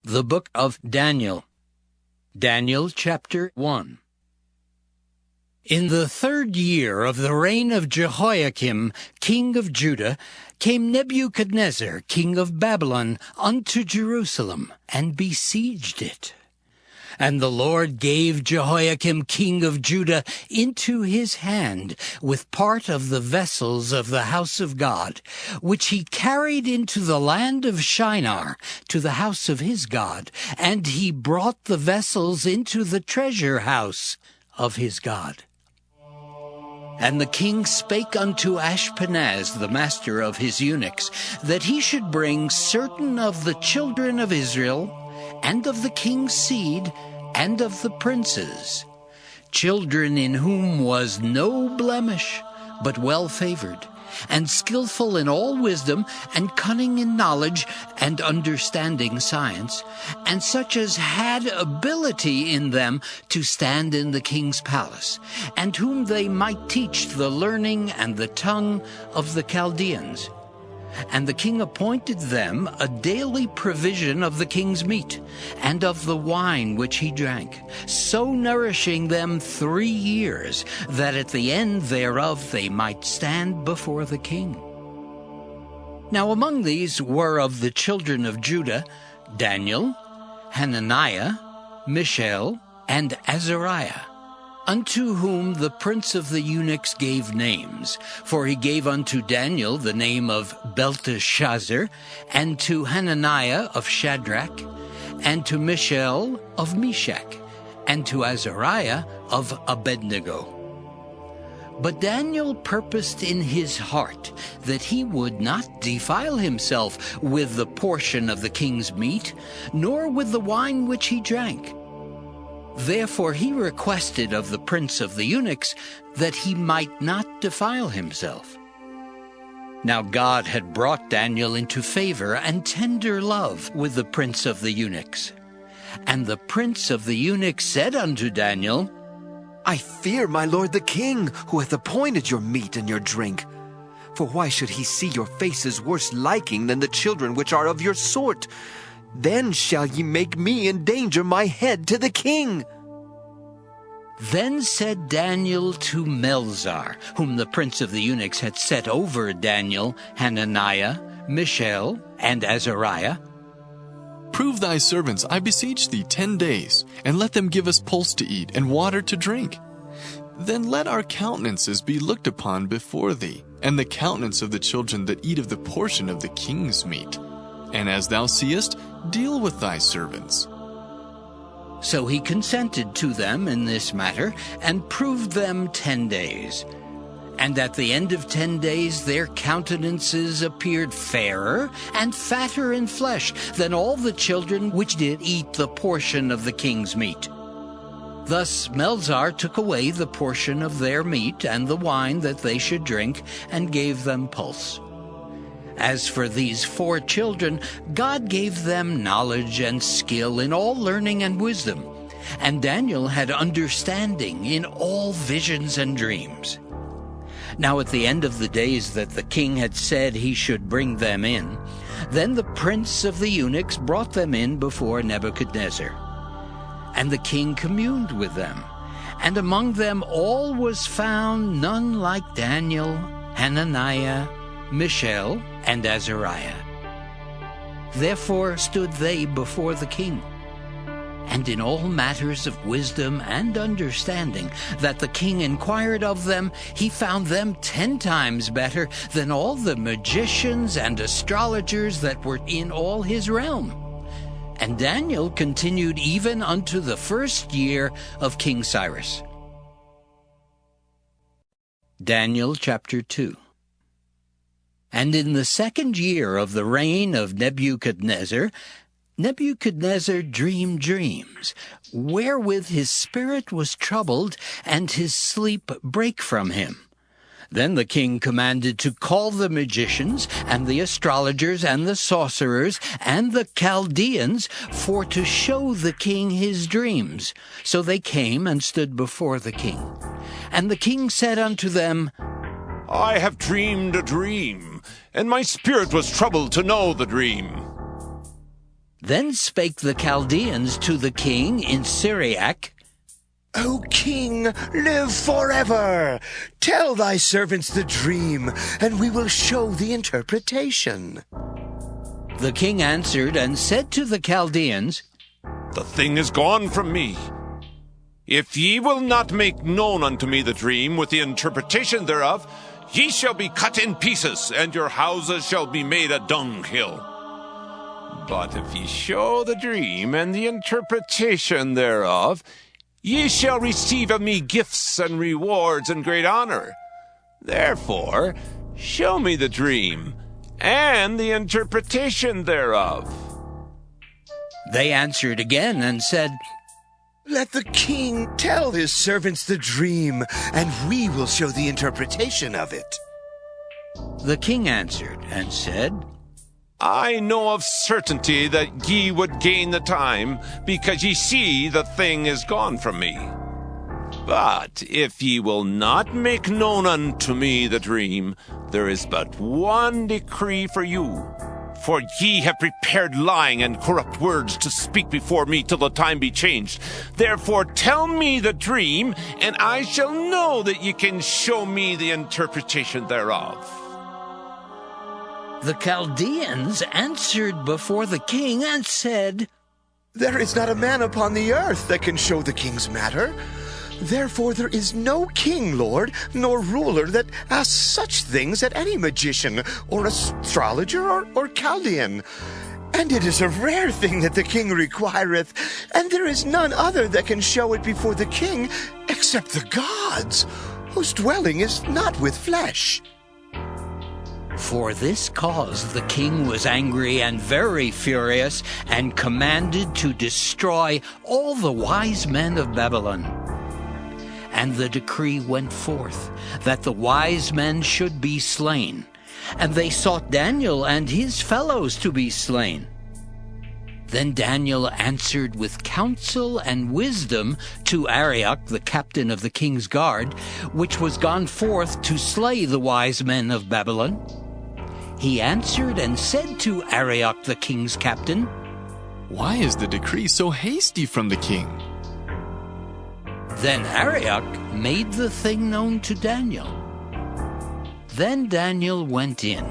The Book of Daniel. Daniel chapter 1. In the 3rd year of the reign of Jehoiakim, king of Judah, came Nebuchadnezzar, king of Babylon, unto Jerusalem, and besieged it. And the Lord gave Jehoiakim, king of Judah, into his hand, with part of the vessels of the house of God, which he carried into the land of Shinar, to the house of his God, and he brought the vessels into the treasure house of his God. And the king spake unto Ashpenaz, the master of his eunuchs, that he should bring certain of the children of Israel, and of the king's seed, and of the princes, children in whom was no blemish, but well-favored, and skillful in all wisdom, and cunning in knowledge, and understanding science, and such as had ability in them to stand in the king's palace, and whom they might teach the learning and the tongue of the Chaldeans. And the king appointed them a daily provision of the king's meat, and of the wine which he drank, so nourishing them 3 years, that at the end thereof they might stand before the king. Now among these were of the children of Judah Daniel, Hananiah, Mishael, and Azariah, unto whom the prince of the eunuchs gave names. For he gave unto Daniel the name of Belteshazzar, and to Hananiah of Shadrach, and to Mishael of Meshach, and to Azariah of Abednego. But Daniel purposed in his heart that he would not defile himself with the portion of the king's meat, nor with the wine which he drank. Therefore he requested of the prince of the eunuchs that he might not defile himself. Now God had brought Daniel into favor and tender love with the prince of the eunuchs. And the prince of the eunuchs said unto Daniel, I fear my lord the king, who hath appointed your meat and your drink. For why should he see your faces worse liking than the children which are of your sort? Then shall ye make me endanger my head to the king. Then said Daniel to Melzar, whom the prince of the eunuchs had set over Daniel, Hananiah, Mishael, and Azariah, Prove thy servants, I beseech thee, 10 days, and let them give us pulse to eat and water to drink. Then let our countenances be looked upon before thee, and the countenance of the children that eat of the portion of the king's meat. And as thou seest, deal with thy servants. So he consented to them in this matter, and proved them 10 days. And at the end of 10 days their countenances appeared fairer and fatter in flesh than all the children which did eat the portion of the king's meat. Thus Melzar took away the portion of their meat and the wine that they should drink, and gave them pulse. As for these 4 children, God gave them knowledge and skill in all learning and wisdom, and Daniel had understanding in all visions and dreams. Now at the end of the days that the king had said he should bring them in, then the prince of the eunuchs brought them in before Nebuchadnezzar. And the king communed with them, and among them all was found none like Daniel, Hananiah, Mishael, and Azariah. Therefore stood they before the king. And in all matters of wisdom and understanding that the king inquired of them, he found them 10 times better than all the magicians and astrologers that were in all his realm. And Daniel continued even unto the 1st year of King Cyrus. Daniel chapter 2. And in the 2nd year of the reign of Nebuchadnezzar, Nebuchadnezzar dreamed dreams, wherewith his spirit was troubled, and his sleep brake from him. Then the king commanded to call the magicians, and the astrologers, and the sorcerers, and the Chaldeans, for to show the king his dreams. So they came and stood before the king. And the king said unto them, I have dreamed a dream, and my spirit was troubled to know the dream. Then spake the Chaldeans to the king in Syriac, O king, live forever! Tell thy servants the dream, and we will show the interpretation. The king answered and said to the Chaldeans, The thing is gone from me. If ye will not make known unto me the dream with the interpretation thereof, ye shall be cut in pieces, and your houses shall be made a dunghill. But if ye show the dream and the interpretation thereof, ye shall receive of me gifts and rewards and great honor. Therefore, show me the dream and the interpretation thereof. They answered again and said, Let the king tell his servants the dream, and we will show the interpretation of it. The king answered and said, I know of certainty that ye would gain the time, because ye see the thing is gone from me. But if ye will not make known unto me the dream, there is but one decree for you. For ye have prepared lying and corrupt words to speak before me till the time be changed. Therefore tell me the dream, and I shall know that ye can show me the interpretation thereof. The Chaldeans answered before the king and said, There is not a man upon the earth that can show the king's matter. Therefore there is no king, Lord, nor ruler that asks such things at any magician, or astrologer, or Chaldean. And it is a rare thing that the king requireth, and there is none other that can show it before the king, except the gods, whose dwelling is not with flesh. For this cause the king was angry and very furious, and commanded to destroy all the wise men of Babylon. And the decree went forth that the wise men should be slain, and they sought Daniel and his fellows to be slain. Then Daniel answered with counsel and wisdom to Arioch, the captain of the king's guard, which was gone forth to slay the wise men of Babylon. He answered and said to Arioch, the king's captain, Why is the decree so hasty from the king? Then Arioch made the thing known to Daniel. Then Daniel went in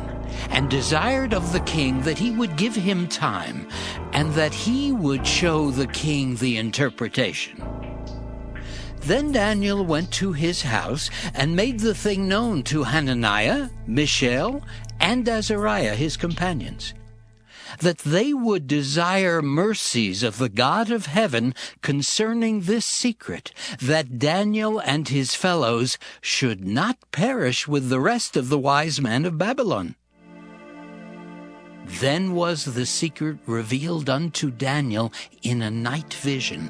and desired of the king that he would give him time, and that he would show the king the interpretation. Then Daniel went to his house and made the thing known to Hananiah, Mishael, and Azariah his companions, that they would desire mercies of the God of heaven concerning this secret, that Daniel and his fellows should not perish with the rest of the wise men of Babylon. Then was the secret revealed unto Daniel in a night vision.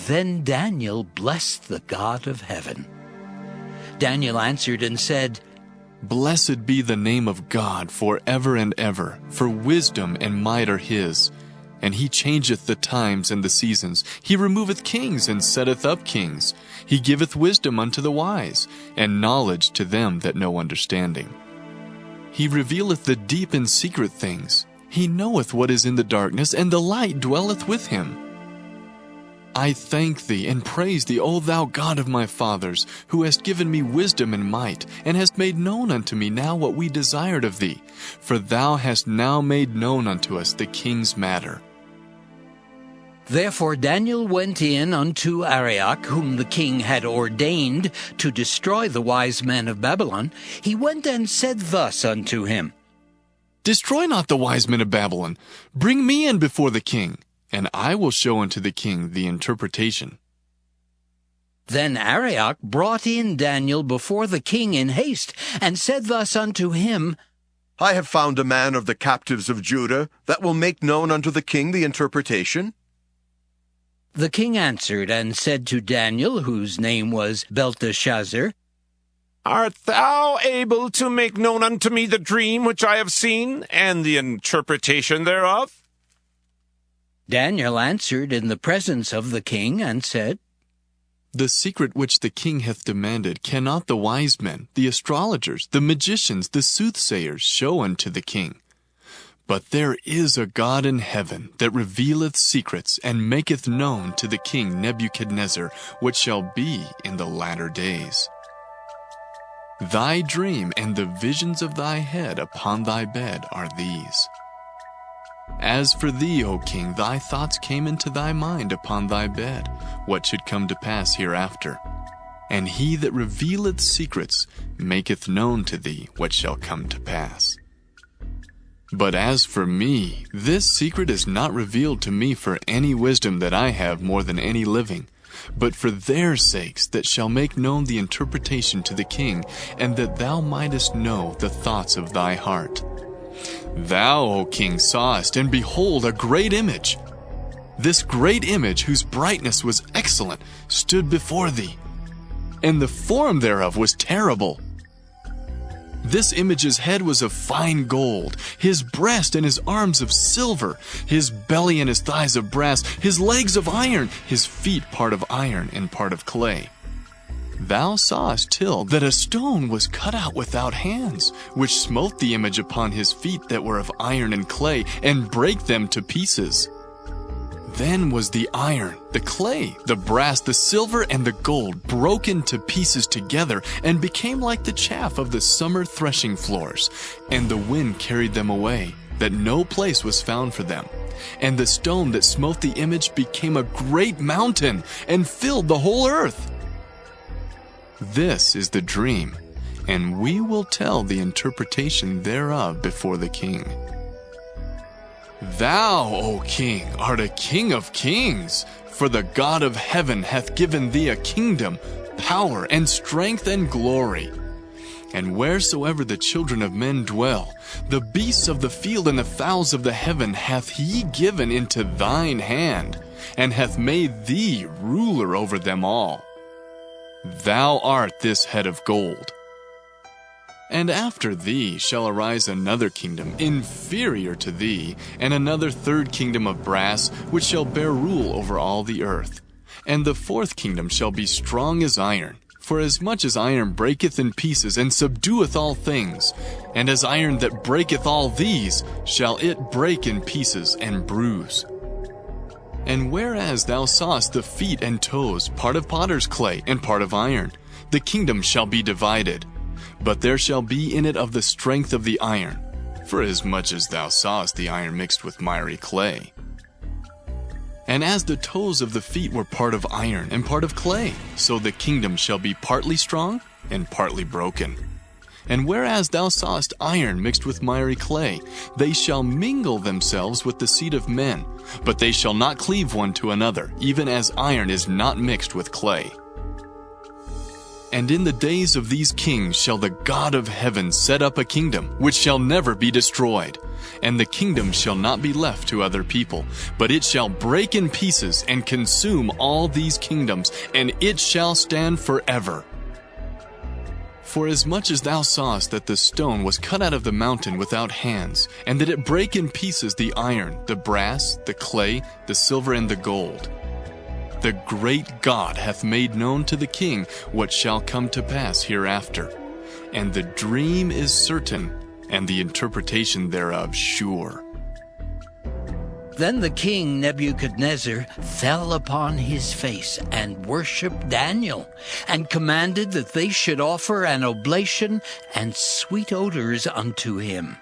Then Daniel blessed the God of heaven. Daniel answered and said, Blessed be the name of God forever and ever, for wisdom and might are his. And he changeth the times and the seasons. He removeth kings and setteth up kings. He giveth wisdom unto the wise, and knowledge to them that know understanding. He revealeth the deep and secret things. He knoweth what is in the darkness, and the light dwelleth with him. I thank thee and praise thee, O thou God of my fathers, who hast given me wisdom and might, and hast made known unto me now what we desired of thee. For thou hast now made known unto us the king's matter. Therefore Daniel went in unto Arioch, whom the king had ordained to destroy the wise men of Babylon. He went and said thus unto him, Destroy not the wise men of Babylon. Bring me in before the king, and I will show unto the king the interpretation. Then Arioch brought in Daniel before the king in haste, and said thus unto him, I have found a man of the captives of Judah that will make known unto the king the interpretation. The king answered and said to Daniel, whose name was Belteshazzar, Art thou able to make known unto me the dream which I have seen, and the interpretation thereof? Daniel answered in the presence of the king and said, The secret which the king hath demanded cannot the wise men, the astrologers, the magicians, the soothsayers show unto the king. But there is a God in heaven that revealeth secrets and maketh known to the king Nebuchadnezzar what shall be in the latter days. Thy dream and the visions of thy head upon thy bed are these. As for thee, O king, thy thoughts came into thy mind upon thy bed, what should come to pass hereafter. And he that revealeth secrets maketh known to thee what shall come to pass. But as for me, this secret is not revealed to me for any wisdom that I have more than any living, but for their sakes that shall make known the interpretation to the king, and that thou mightest know the thoughts of thy heart. Thou, O king, sawest, and behold, a great image. This great image, whose brightness was excellent, stood before thee, and the form thereof was terrible. This image's head was of fine gold, his breast and his arms of silver, his belly and his thighs of brass, his legs of iron, his feet part of iron and part of clay. Thou sawest till that a stone was cut out without hands, which smote the image upon his feet that were of iron and clay, and brake them to pieces. Then was the iron, the clay, the brass, the silver, and the gold broken to pieces together, and became like the chaff of the summer threshing floors. And the wind carried them away, that no place was found for them. And the stone that smote the image became a great mountain, and filled the whole earth. This is the dream, and we will tell the interpretation thereof before the king. Thou, O king, art a king of kings, for the God of heaven hath given thee a kingdom, power, and strength, and glory. And wheresoever the children of men dwell, the beasts of the field and the fowls of the heaven hath he given into thine hand, and hath made thee ruler over them all. Thou art this head of gold. And after thee shall arise another kingdom inferior to thee, and another third kingdom of brass, which shall bear rule over all the earth. And the fourth kingdom shall be strong as iron, for as much as iron breaketh in pieces, and subdueth all things, and as iron that breaketh all these, shall it break in pieces and bruise. And whereas thou sawest the feet and toes, part of potter's clay, and part of iron, the kingdom shall be divided. But there shall be in it of the strength of the iron, for as much as thou sawest the iron mixed with miry clay. And as the toes of the feet were part of iron and part of clay, so the kingdom shall be partly strong and partly broken. And whereas thou sawest iron mixed with miry clay, they shall mingle themselves with the seed of men, but they shall not cleave one to another, even as iron is not mixed with clay. And in the days of these kings shall the God of heaven set up a kingdom, which shall never be destroyed. And the kingdom shall not be left to other people, but it shall break in pieces and consume all these kingdoms, and it shall stand forever. For as much as thou sawest that the stone was cut out of the mountain without hands, and that it brake in pieces the iron, the brass, the clay, the silver, and the gold, the great God hath made known to the king what shall come to pass hereafter. And the dream is certain, and the interpretation thereof sure. Then the king Nebuchadnezzar fell upon his face and worshipped Daniel, and commanded that they should offer an oblation and sweet odors unto him.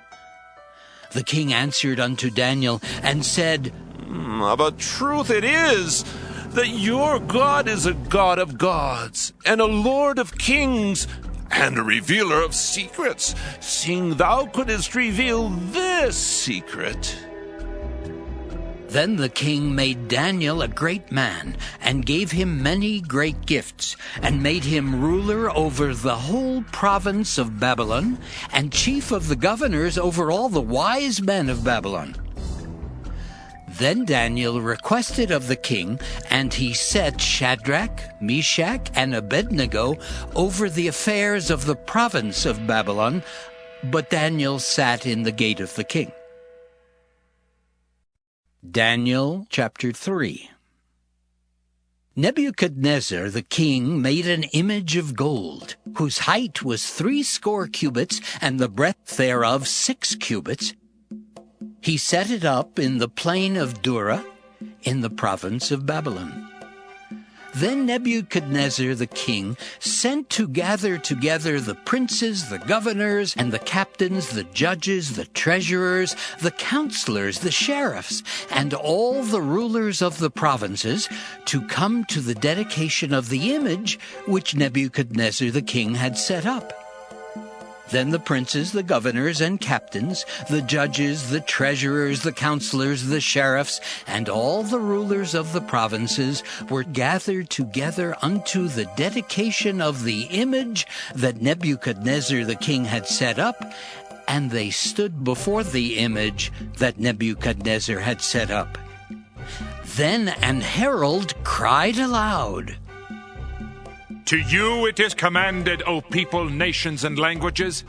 The king answered unto Daniel and said, Of a truth it is, that your God is a God of gods, and a Lord of kings, and a revealer of secrets, seeing thou couldst reveal this secret. Then the king made Daniel a great man, and gave him many great gifts, and made him ruler over the whole province of Babylon, and chief of the governors over all the wise men of Babylon. Then Daniel requested of the king, and he set Shadrach, Meshach, and Abednego over the affairs of the province of Babylon, but Daniel sat in the gate of the king. Daniel chapter 3. Nebuchadnezzar the king made an image of gold, whose height was 60 cubits, and the breadth thereof 6 cubits. He set it up in the plain of Dura, in the province of Babylon. Then Nebuchadnezzar the king sent to gather together the princes, the governors, and the captains, the judges, the treasurers, the counselors, the sheriffs, and all the rulers of the provinces to come to the dedication of the image which Nebuchadnezzar the king had set up. Then the princes, the governors, and captains, the judges, the treasurers, the counselors, the sheriffs, and all the rulers of the provinces were gathered together unto the dedication of the image that Nebuchadnezzar the king had set up, and they stood before the image that Nebuchadnezzar had set up. Then an herald cried aloud, To you it is commanded, O people, nations, and languages,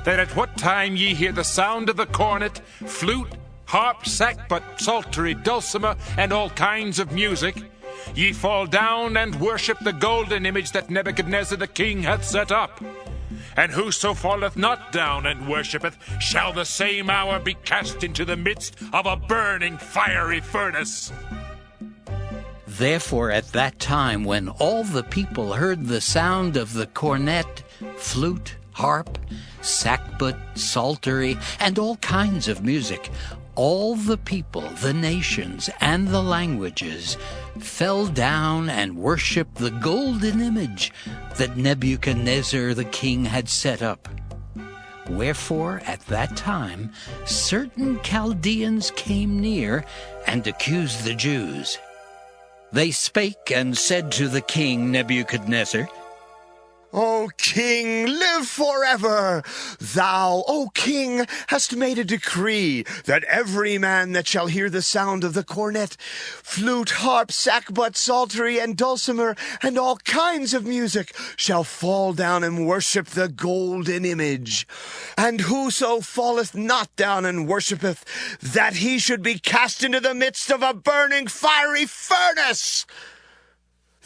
that at what time ye hear the sound of the cornet, flute, harp, sackbut, psaltery, dulcimer, and all kinds of music, ye fall down and worship the golden image that Nebuchadnezzar the king hath set up. And whoso falleth not down and worshipeth shall the same hour be cast into the midst of a burning fiery furnace. Therefore at that time, when all the people heard the sound of the cornet, flute, harp, sackbut, psaltery, and all kinds of music, all the people, the nations, and the languages fell down and worshipped the golden image that Nebuchadnezzar the king had set up. Wherefore at that time certain Chaldeans came near and accused the Jews. They spake and said to the king Nebuchadnezzar, O king, live forever! Thou, O king, hast made a decree that every man that shall hear the sound of the cornet, flute, harp, sackbut, psaltery, and dulcimer, and all kinds of music, shall fall down and worship the golden image. And whoso falleth not down and worshipeth, that he should be cast into the midst of a burning fiery furnace.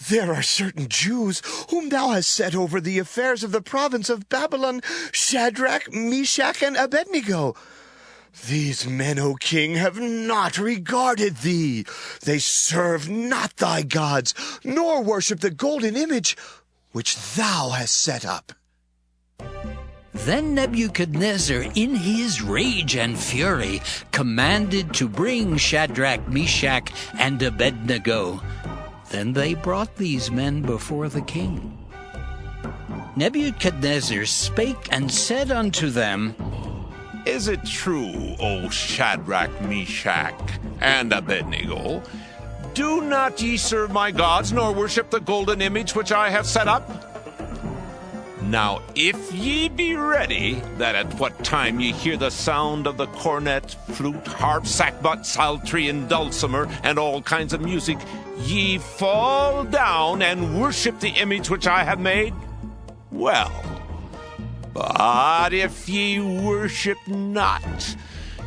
There are certain Jews whom thou hast set over the affairs of the province of Babylon, Shadrach, Meshach, and Abednego. These men, O king, have not regarded thee. They serve not thy gods, nor worship the golden image which thou hast set up. Then Nebuchadnezzar, in his rage and fury, commanded to bring Shadrach, Meshach, and Abednego. Then they brought these men before the king. Nebuchadnezzar spake and said unto them, Is it true, O Shadrach, Meshach, and Abednego? Do not ye serve my gods, nor worship the golden image which I have set up? Now if ye be ready, that at what time ye hear the sound of the cornet, flute, harp, sackbut, psaltery, and dulcimer, and all kinds of music, ye fall down and worship the image which I have made, well. But if ye worship not,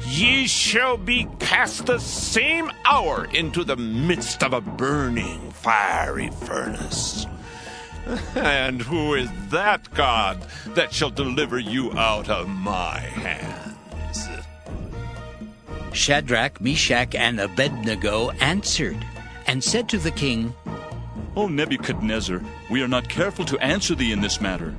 ye shall be cast the same hour into the midst of a burning fiery furnace. And who is that God that shall deliver you out of my hands? Shadrach, Meshach, and Abednego answered and said to the king, O Nebuchadnezzar, we are not careful to answer thee in this matter.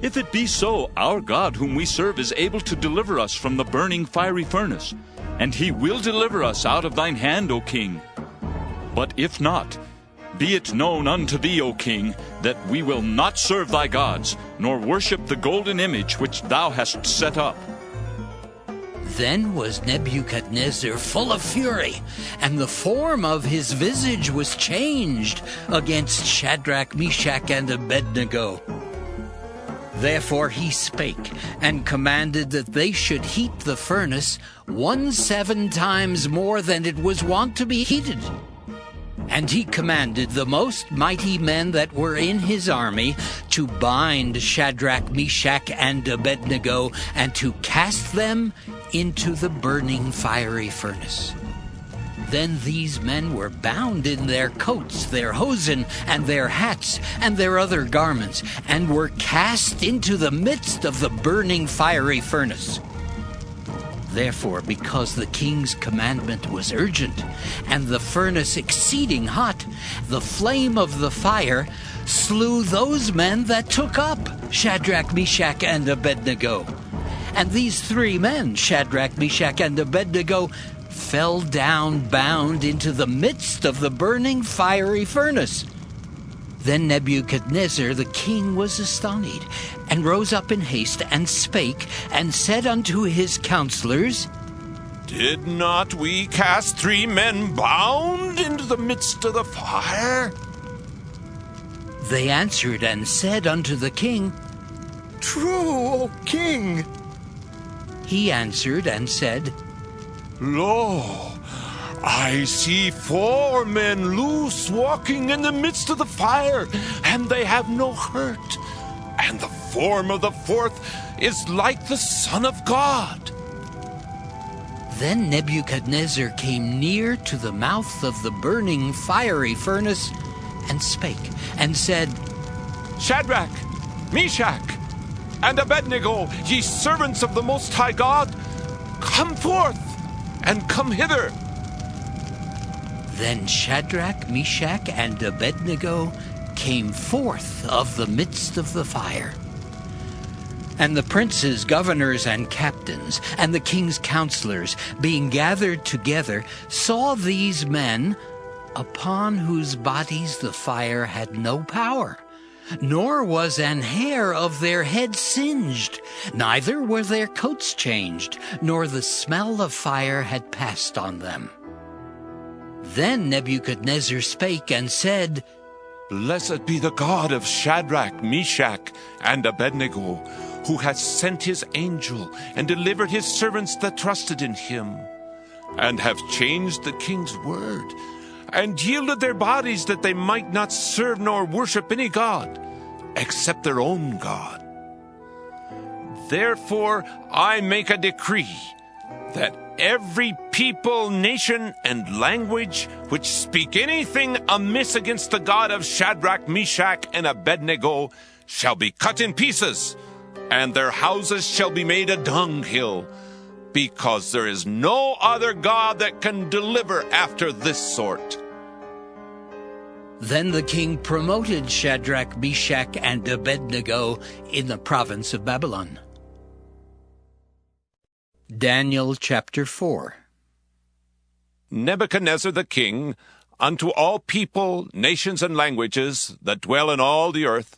If it be so, our God whom we serve is able to deliver us from the burning fiery furnace, and he will deliver us out of thine hand, O king. But if not, be it known unto thee, O king, that we will not serve thy gods, nor worship the golden image which thou hast set up. Then was Nebuchadnezzar full of fury, and the form of his visage was changed against Shadrach, Meshach, and Abednego. Therefore he spake, and commanded that they should heat the furnace 17 times more than it was wont to be heated. And he commanded the most mighty men that were in his army to bind Shadrach, Meshach, and Abednego, and to cast them into the burning fiery furnace. Then these men were bound in their coats, their hosen, and their hats, and their other garments, and were cast into the midst of the burning fiery furnace. Therefore, because the king's commandment was urgent, and the furnace exceeding hot, the flame of the fire slew those men that took up Shadrach, Meshach, and Abednego. And these 3 men, Shadrach, Meshach, and Abednego, fell down bound into the midst of the burning fiery furnace. Then Nebuchadnezzar the king was astonied, and rose up in haste, and spake, and said unto his counselors, Did not we cast 3 men bound into the midst of the fire? They answered and said unto the king, True, O king. He answered and said, Lo, I see 4 men loose walking in the midst of the fire, and they have no hurt. And the form of the 4th is like the Son of God. Then Nebuchadnezzar came near to the mouth of the burning fiery furnace, and spake, and said, Shadrach, Meshach, and Abednego, ye servants of the Most High God, come forth, and come hither. Then Shadrach, Meshach, and Abednego came forth of the midst of the fire. And the princes, governors, and captains, and the king's counselors, being gathered together, saw these men, upon whose bodies the fire had no power, nor was an hair of their head singed, neither were their coats changed, nor the smell of fire had passed on them. Then Nebuchadnezzar spake and said, Blessed be the God of Shadrach, Meshach, and Abednego, who hath sent his angel and delivered his servants that trusted in him, and have changed the king's word, and yielded their bodies that they might not serve nor worship any god, except their own God. Therefore I make a decree that every people, nation, and language which speak anything amiss against the God of Shadrach, Meshach, and Abednego shall be cut in pieces, and their houses shall be made a dunghill, because there is no other God that can deliver after this sort. Then the king promoted Shadrach, Meshach, and Abednego in the province of Babylon. Daniel chapter 4. Nebuchadnezzar the king, unto all people, nations, and languages that dwell in all the earth,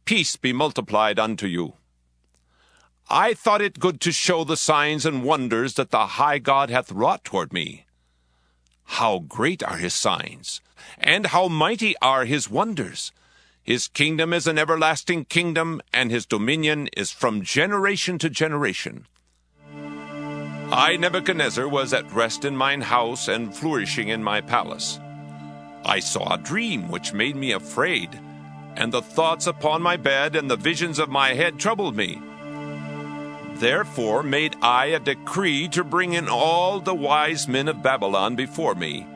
peace be multiplied unto you. I thought it good to show the signs and wonders that the high God hath wrought toward me. How great are his signs, and how mighty are his wonders! His kingdom is an everlasting kingdom, and his dominion is from generation to generation. I, Nebuchadnezzar, was at rest in mine house, and flourishing in my palace. I saw a dream which made me afraid, and the thoughts upon my bed and the visions of my head troubled me. Therefore made I a decree to bring in all the wise men of Babylon before me,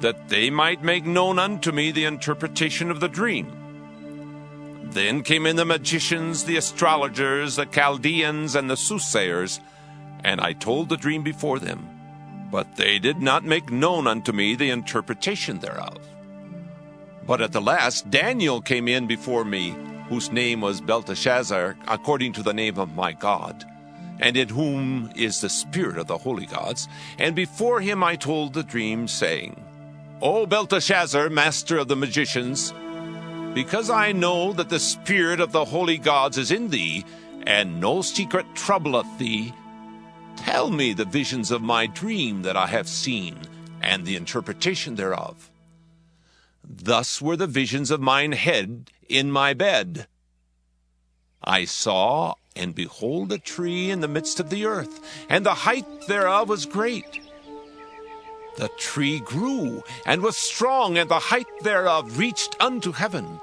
that they might make known unto me the interpretation of the dream. Then came in the magicians, the astrologers, the Chaldeans, and the soothsayers, and I told the dream before them, but they did not make known unto me the interpretation thereof. But at the last Daniel came in before me, whose name was Belteshazzar, according to the name of my God, and in whom is the spirit of the holy gods. And before him I told the dream, saying, O Belteshazzar, master of the magicians, because I know that the spirit of the holy gods is in thee, and no secret troubleth thee, tell me the visions of my dream that I have seen, and the interpretation thereof. Thus were the visions of mine head in my bed. I saw, and behold, a tree in the midst of the earth, and the height thereof was great. The tree grew, and was strong, and the height thereof reached unto heaven,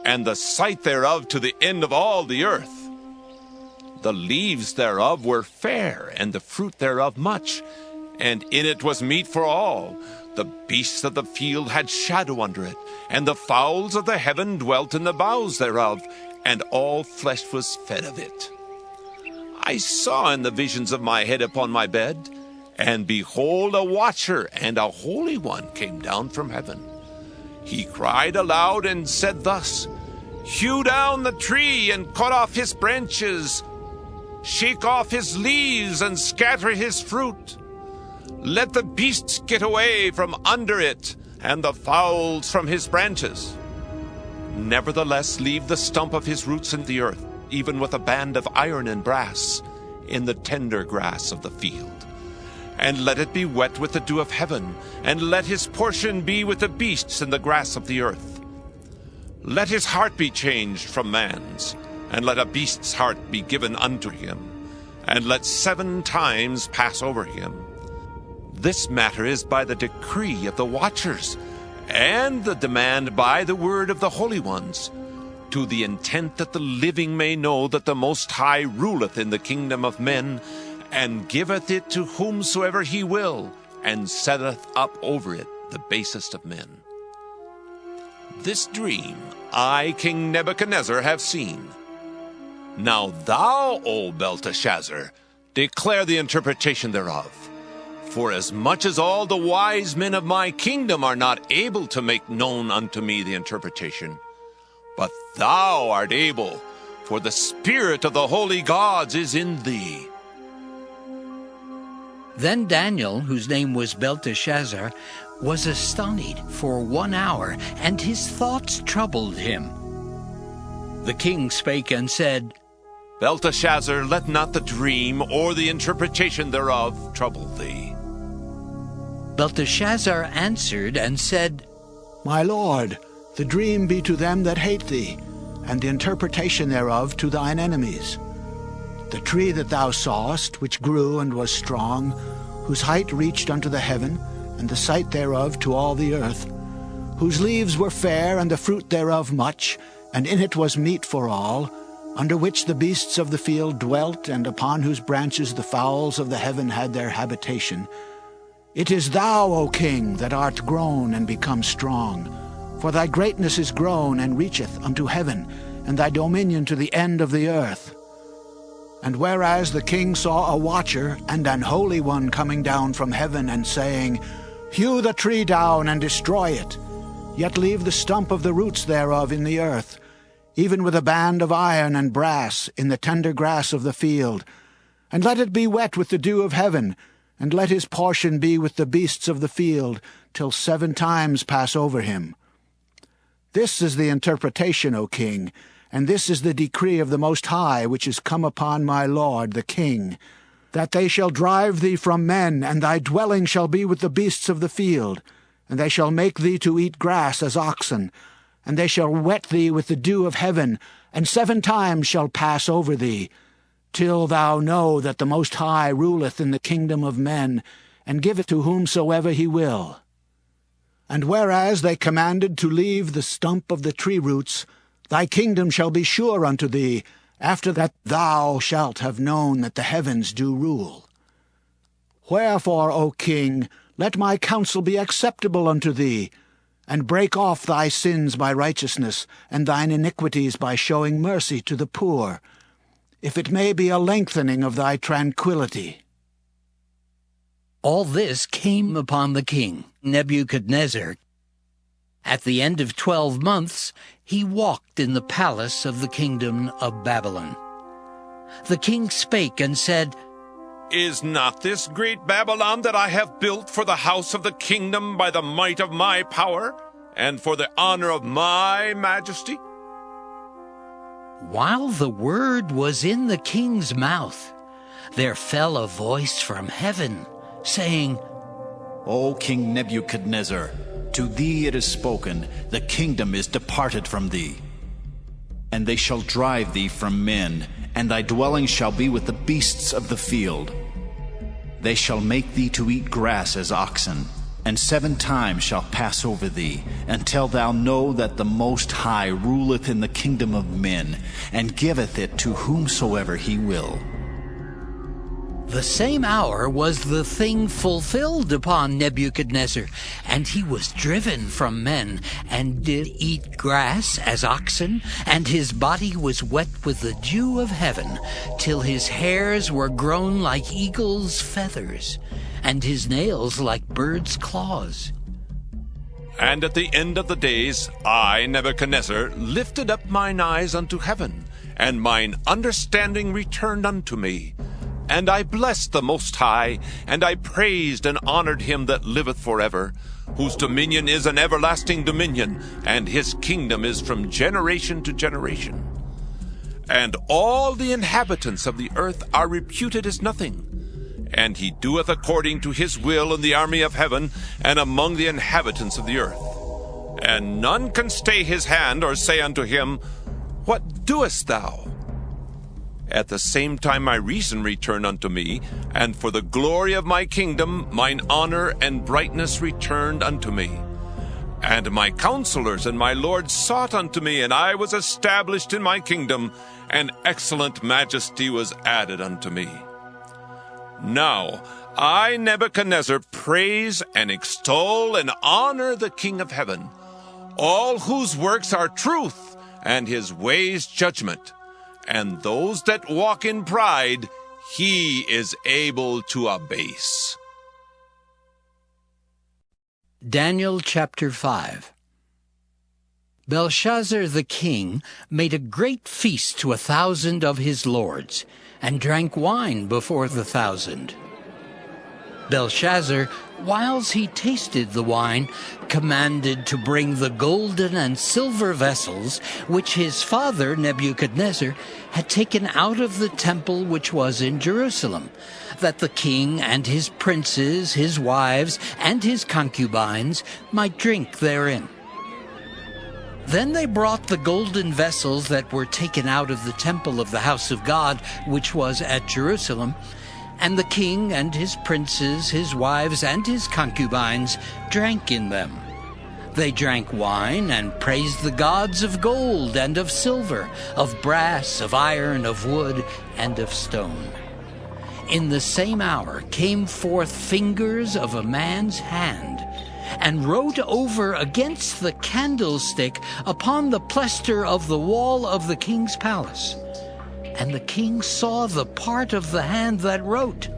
and the sight thereof to the end of all the earth. The leaves thereof were fair, and the fruit thereof much, and in it was meat for all. The beasts of the field had shadow under it, and the fowls of the heaven dwelt in the boughs thereof, and all flesh was fed of it. I saw in the visions of my head upon my bed, and behold, a watcher and a holy one came down from heaven. He cried aloud and said thus, Hew down the tree and cut off his branches, shake off his leaves and scatter his fruit. Let the beasts get away from under it, and the fowls from his branches. Nevertheless, leave the stump of his roots in the earth, even with a band of iron and brass, in the tender grass of the field. And let it be wet with the dew of heaven, and let his portion be with the beasts in the grass of the earth. Let his heart be changed from man's, and let a beast's heart be given unto him, and let 7 times pass over him. This matter is by the decree of the watchers, and the demand by the word of the holy ones, to the intent that the living may know that the Most High ruleth in the kingdom of men, and giveth it to whomsoever he will, and setteth up over it the basest of men. This dream I, King Nebuchadnezzar, have seen. Now thou, O Belteshazzar, declare the interpretation thereof. For as much as all the wise men of my kingdom are not able to make known unto me the interpretation, but thou art able, for the spirit of the holy gods is in thee. Then Daniel, whose name was Belteshazzar, was astonished for 1 hour, and his thoughts troubled him. The king spake and said, Belteshazzar, let not the dream or the interpretation thereof trouble thee. Belteshazzar answered and said, My lord, the dream be to them that hate thee, and the interpretation thereof to thine enemies. The tree that thou sawest, which grew and was strong, whose height reached unto the heaven, and the sight thereof to all the earth, whose leaves were fair, and the fruit thereof much, and in it was meat for all, under which the beasts of the field dwelt, and upon whose branches the fowls of the heaven had their habitation. It is thou, O king, that art grown and become strong. For thy greatness is grown and reacheth unto heaven, and thy dominion to the end of the earth. And whereas the king saw a watcher and an holy one coming down from heaven, and saying, Hew the tree down and destroy it, yet leave the stump of the roots thereof in the earth, even with a band of iron and brass in the tender grass of the field, and let it be wet with the dew of heaven, and let his portion be with the beasts of the field, till 7 times pass over him. This is the interpretation, O king, and this is the decree of the Most High, which is come upon my lord the king, that they shall drive thee from men, and thy dwelling shall be with the beasts of the field, and they shall make thee to eat grass as oxen, and they shall wet thee with the dew of heaven, and 7 times shall pass over thee, till thou know that the Most High ruleth in the kingdom of men, and giveth to whomsoever he will. And whereas they commanded to leave the stump of the tree roots, thy kingdom shall be sure unto thee, after that thou shalt have known that the heavens do rule. Wherefore, O king, let my counsel be acceptable unto thee, and break off thy sins by righteousness, and thine iniquities by showing mercy to the poor, if it may be a lengthening of thy tranquillity. All this came upon the king Nebuchadnezzar. At the end of 12 months, he walked in the palace of the kingdom of Babylon. The king spake and said, Is not this great Babylon that I have built for the house of the kingdom by the might of my power, and for the honor of my majesty? While the word was in the king's mouth, there fell a voice from heaven, saying, O King Nebuchadnezzar, to thee it is spoken, the kingdom is departed from thee. And they shall drive thee from men, and thy dwelling shall be with the beasts of the field. They shall make thee to eat grass as oxen, and 7 times shall pass over thee, until thou know that the Most High ruleth in the kingdom of men, and giveth it to whomsoever he will. The same hour was the thing fulfilled upon Nebuchadnezzar, and he was driven from men, and did eat grass as oxen, and his body was wet with the dew of heaven, till his hairs were grown like eagle's feathers, and his nails like birds' claws. And at the end of the days, I, Nebuchadnezzar, lifted up mine eyes unto heaven, and mine understanding returned unto me. And I blessed the Most High, and I praised and honored him that liveth forever, whose dominion is an everlasting dominion, and his kingdom is from generation to generation. And all the inhabitants of the earth are reputed as nothing. And he doeth according to his will in the army of heaven, and among the inhabitants of the earth. And none can stay his hand, or say unto him, What doest thou? At the same time my reason returned unto me, and for the glory of my kingdom mine honor and brightness returned unto me. And my counselors and my lords sought unto me, and I was established in my kingdom, and excellent majesty was added unto me. Now I, Nebuchadnezzar, praise and extol and honor the King of heaven, all whose works are truth, and his ways judgment. And those that walk in pride, he is able to abase. Daniel chapter 5. Belshazzar the king made a great feast to 1,000 of his lords, and drank wine before the 1,000. Belshazzar, whiles he tasted the wine, commanded to bring the golden and silver vessels which his father Nebuchadnezzar had taken out of the temple which was in Jerusalem, that the king and his princes, his wives, and his concubines might drink therein. Then they brought the golden vessels that were taken out of the temple of the house of God, which was at Jerusalem, and the king and his princes, his wives, and his concubines drank in them. They drank wine and praised the gods of gold and of silver, of brass, of iron, of wood, and of stone. In the same hour came forth fingers of a man's hand, and wrote over against the candlestick upon the plaister of the wall of the king's palace. And the king saw the part of the hand that wrote.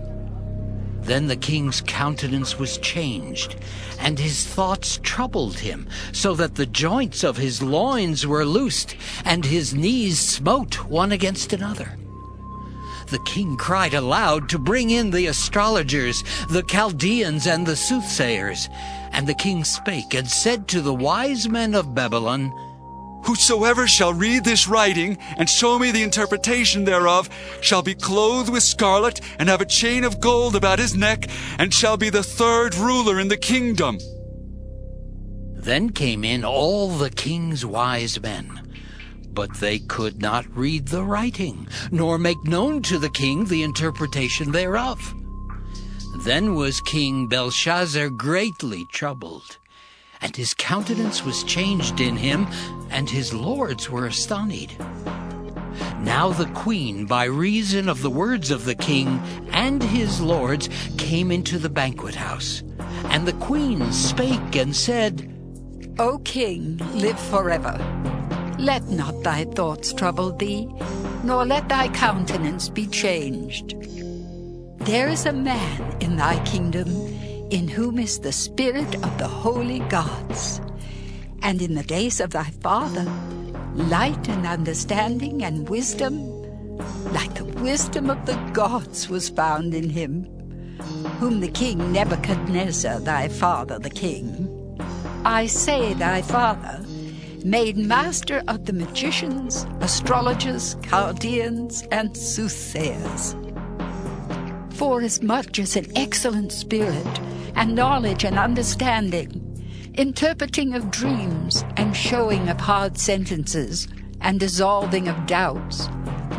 Then the king's countenance was changed, and his thoughts troubled him, so that the joints of his loins were loosed, and his knees smote one against another. The king cried aloud to bring in the astrologers, the Chaldeans, and the soothsayers. And the king spake and said to the wise men of Babylon, Whosoever shall read this writing, and show me the interpretation thereof, shall be clothed with scarlet, and have a chain of gold about his neck, and shall be the third ruler in the kingdom. Then came in all the king's wise men, but they could not read the writing, nor make known to the king the interpretation thereof. Then was King Belshazzar greatly troubled, and his countenance was changed in him, and his lords were astonied. Now the queen, by reason of the words of the king and his lords, came into the banquet house. And the queen spake and said, O king, live forever. Let not thy thoughts trouble thee, nor let thy countenance be changed. There is a man in thy kingdom, in whom is the spirit of the holy gods. And in the days of thy father, light and understanding and wisdom, like the wisdom of the gods, was found in him, whom the king Nebuchadnezzar, thy father the king, I say thy father, made master of the magicians, astrologers, Chaldeans, and soothsayers. Forasmuch as an excellent spirit, and knowledge and understanding, interpreting of dreams, and showing of hard sentences, and dissolving of doubts,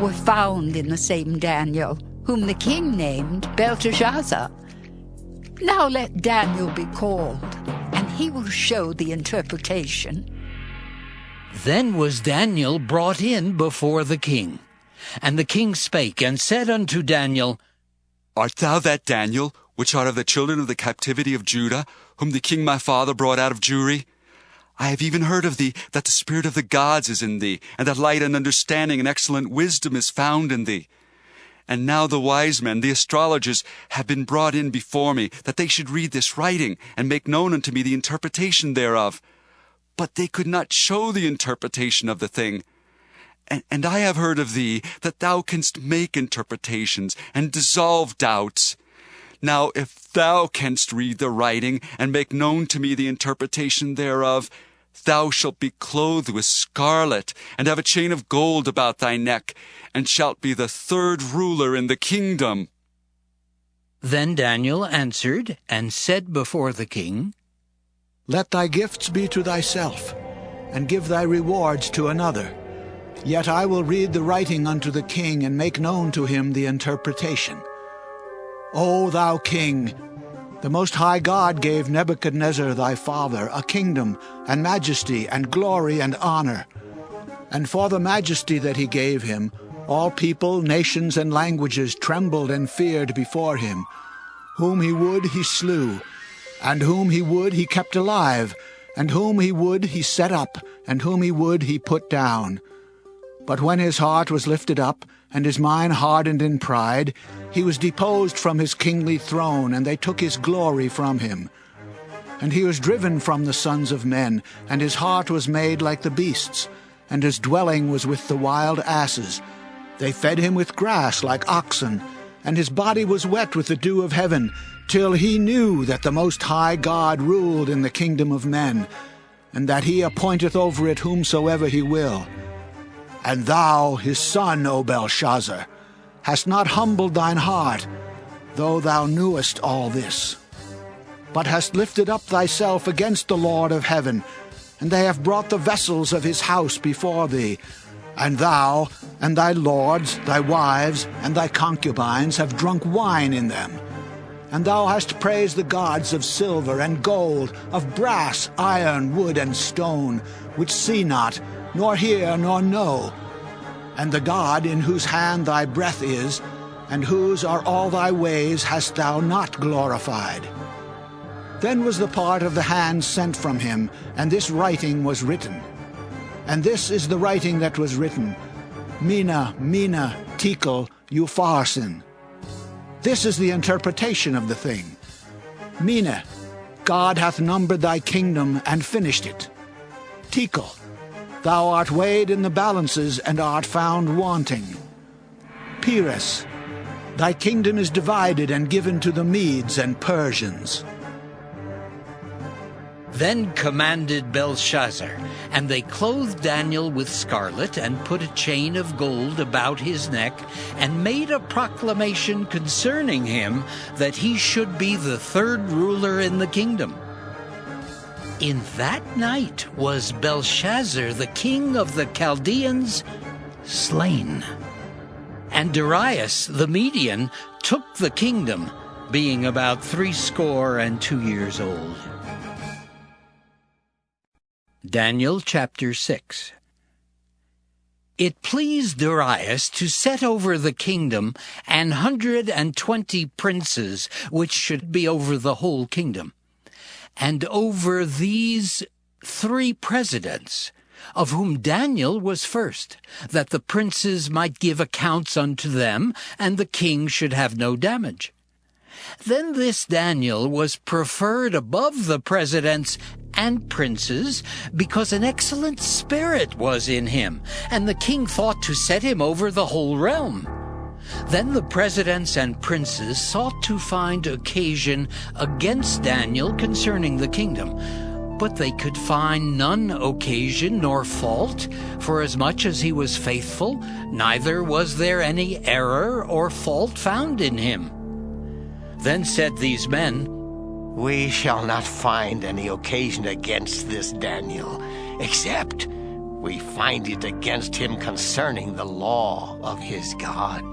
were found in the same Daniel, whom the king named Belteshazzar. Now let Daniel be called, and he will show the interpretation. Then was Daniel brought in before the king. And the king spake and said unto Daniel, Art thou that Daniel, which art of the children of the captivity of Judah, whom the king my father brought out of Jewry? I have even heard of thee, that the spirit of the gods is in thee, and that light and understanding and excellent wisdom is found in thee. And now the wise men, the astrologers, have been brought in before me, that they should read this writing, and make known unto me the interpretation thereof. But they could not show the interpretation of the thing. And I have heard of thee, that thou canst make interpretations, and dissolve doubts. Now if thou canst read the writing, and make known to me the interpretation thereof, thou shalt be clothed with scarlet, and have a chain of gold about thy neck, and shalt be the third ruler in the kingdom. Then Daniel answered and said before the king, Let thy gifts be to thyself, and give thy rewards to another. Yet I will read the writing unto the king, and make known to him the interpretation. O thou king, the Most High God gave Nebuchadnezzar thy father a kingdom, and majesty, and glory, and honor. And for the majesty that he gave him, all people, nations, and languages trembled and feared before him. Whom he would he slew, and whom he would he kept alive, and whom he would he set up, and whom he would he put down. But when his heart was lifted up, and his mind hardened in pride, he was deposed from his kingly throne, and they took his glory from him. And he was driven from the sons of men, and his heart was made like the beasts, and his dwelling was with the wild asses. They fed him with grass like oxen, and his body was wet with the dew of heaven, till he knew that the Most High God ruled in the kingdom of men, and that he appointeth over it whomsoever he will. And thou, his son, O Belshazzar, hast not humbled thine heart, though thou knewest all this, but hast lifted up thyself against the Lord of heaven, and they have brought the vessels of his house before thee. And thou, and thy lords, thy wives, and thy concubines have drunk wine in them. And thou hast praised the gods of silver and gold, of brass, iron, wood, and stone, which see not, nor hear, nor know. And the God in whose hand thy breath is, and whose are all thy ways, hast thou not glorified. Then was the part of the hand sent from him, and this writing was written. And this is the writing that was written, Mina, Mina, Tekel, Upharsin. This is the interpretation of the thing. Mina, God hath numbered thy kingdom and finished it. Tekel, thou art weighed in the balances and art found wanting. Peres, thy kingdom is divided and given to the Medes and Persians. Then commanded Belshazzar, and they clothed Daniel with scarlet, and put a chain of gold about his neck, and made a proclamation concerning him, that he should be the third ruler in the kingdom. In that night was Belshazzar, the king of the Chaldeans, slain. And Darius the Median took the kingdom, being about 62 years old. Daniel chapter 6. It pleased Darius to set over the kingdom 120 princes, which should be over the whole kingdom, and over these 3 presidents, of whom Daniel was first, that the princes might give accounts unto them, and the king should have no damage. Then this Daniel was preferred above the presidents and princes, because an excellent spirit was in him, and the king thought to set him over the whole realm. Then the presidents and princes sought to find occasion against Daniel concerning the kingdom, but they could find none occasion nor fault, forasmuch as he was faithful, neither was there any error or fault found in him. Then said these men, We shall not find any occasion against this Daniel, except we find it against him concerning the law of his God.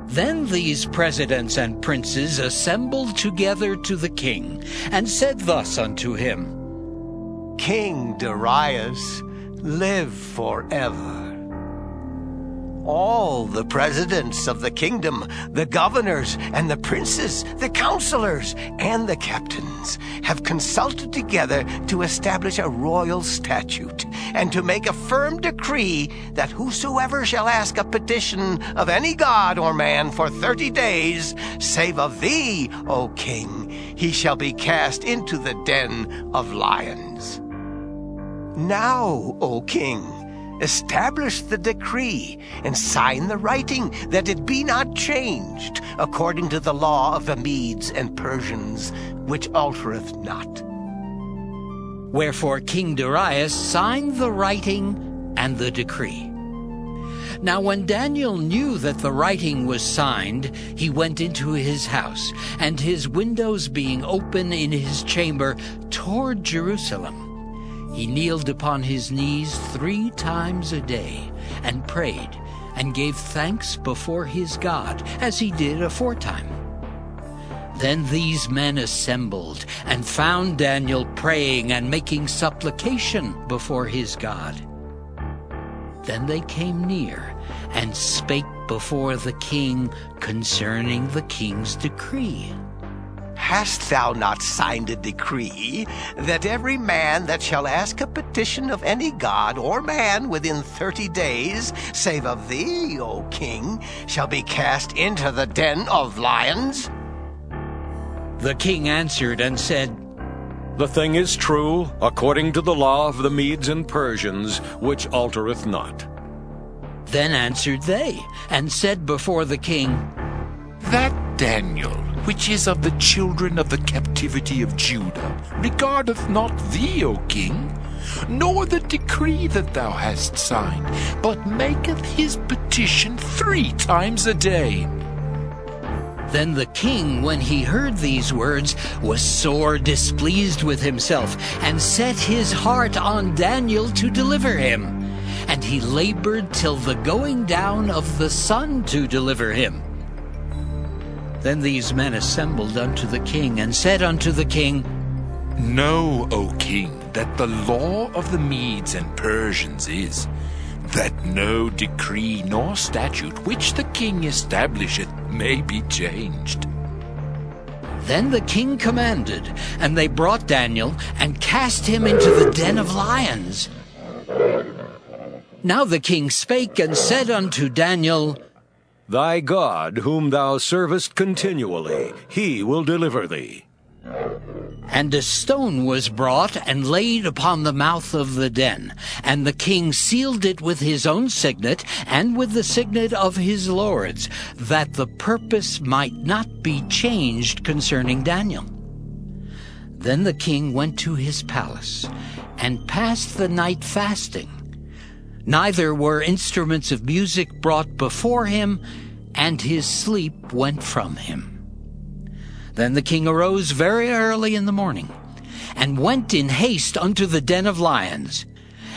Then these presidents and princes assembled together to the king, and said thus unto him, King Darius, live forever. All the presidents of the kingdom, the governors and the princes, the counselors and the captains have consulted together to establish a royal statute and to make a firm decree that whosoever shall ask a petition of any god or man for 30 days, save of thee, O king, he shall be cast into the den of lions. Now, O king, establish the decree and sign the writing that it be not changed according to the law of the Medes and Persians, which altereth not. Wherefore King Darius signed the writing and the decree. Now when Daniel knew that the writing was signed, he went into his house, and his windows being open in his chamber toward Jerusalem, he kneeled upon his knees 3 times a day, and prayed, and gave thanks before his God, as he did aforetime. Then these men assembled, and found Daniel praying and making supplication before his God. Then they came near, and spake before the king concerning the king's decree. Hast thou not signed a decree that every man that shall ask a petition of any god or man within 30 days, save of thee, O king, shall be cast into the den of lions? The king answered and said, The thing is true, according to the law of the Medes and Persians, which altereth not. Then answered they, and said before the king, That Daniel, which is of the children of the captivity of Judah, regardeth not thee, O king, nor the decree that thou hast signed, but maketh his petition 3 times a day. Then the king, when he heard these words, was sore displeased with himself, and set his heart on Daniel to deliver him. And he labored till the going down of the sun to deliver him. Then these men assembled unto the king, and said unto the king, Know, O king, that the law of the Medes and Persians is, that no decree nor statute which the king establisheth may be changed. Then the king commanded, and they brought Daniel, and cast him into the den of lions. Now the king spake and said unto Daniel, Thy God, whom thou servest continually, he will deliver thee. And a stone was brought and laid upon the mouth of the den, and the king sealed it with his own signet and with the signet of his lords, that the purpose might not be changed concerning Daniel. Then the king went to his palace, and passed the night fasting. Neither were instruments of music brought before him, and his sleep went from him. Then the king arose very early in the morning, and went in haste unto the den of lions.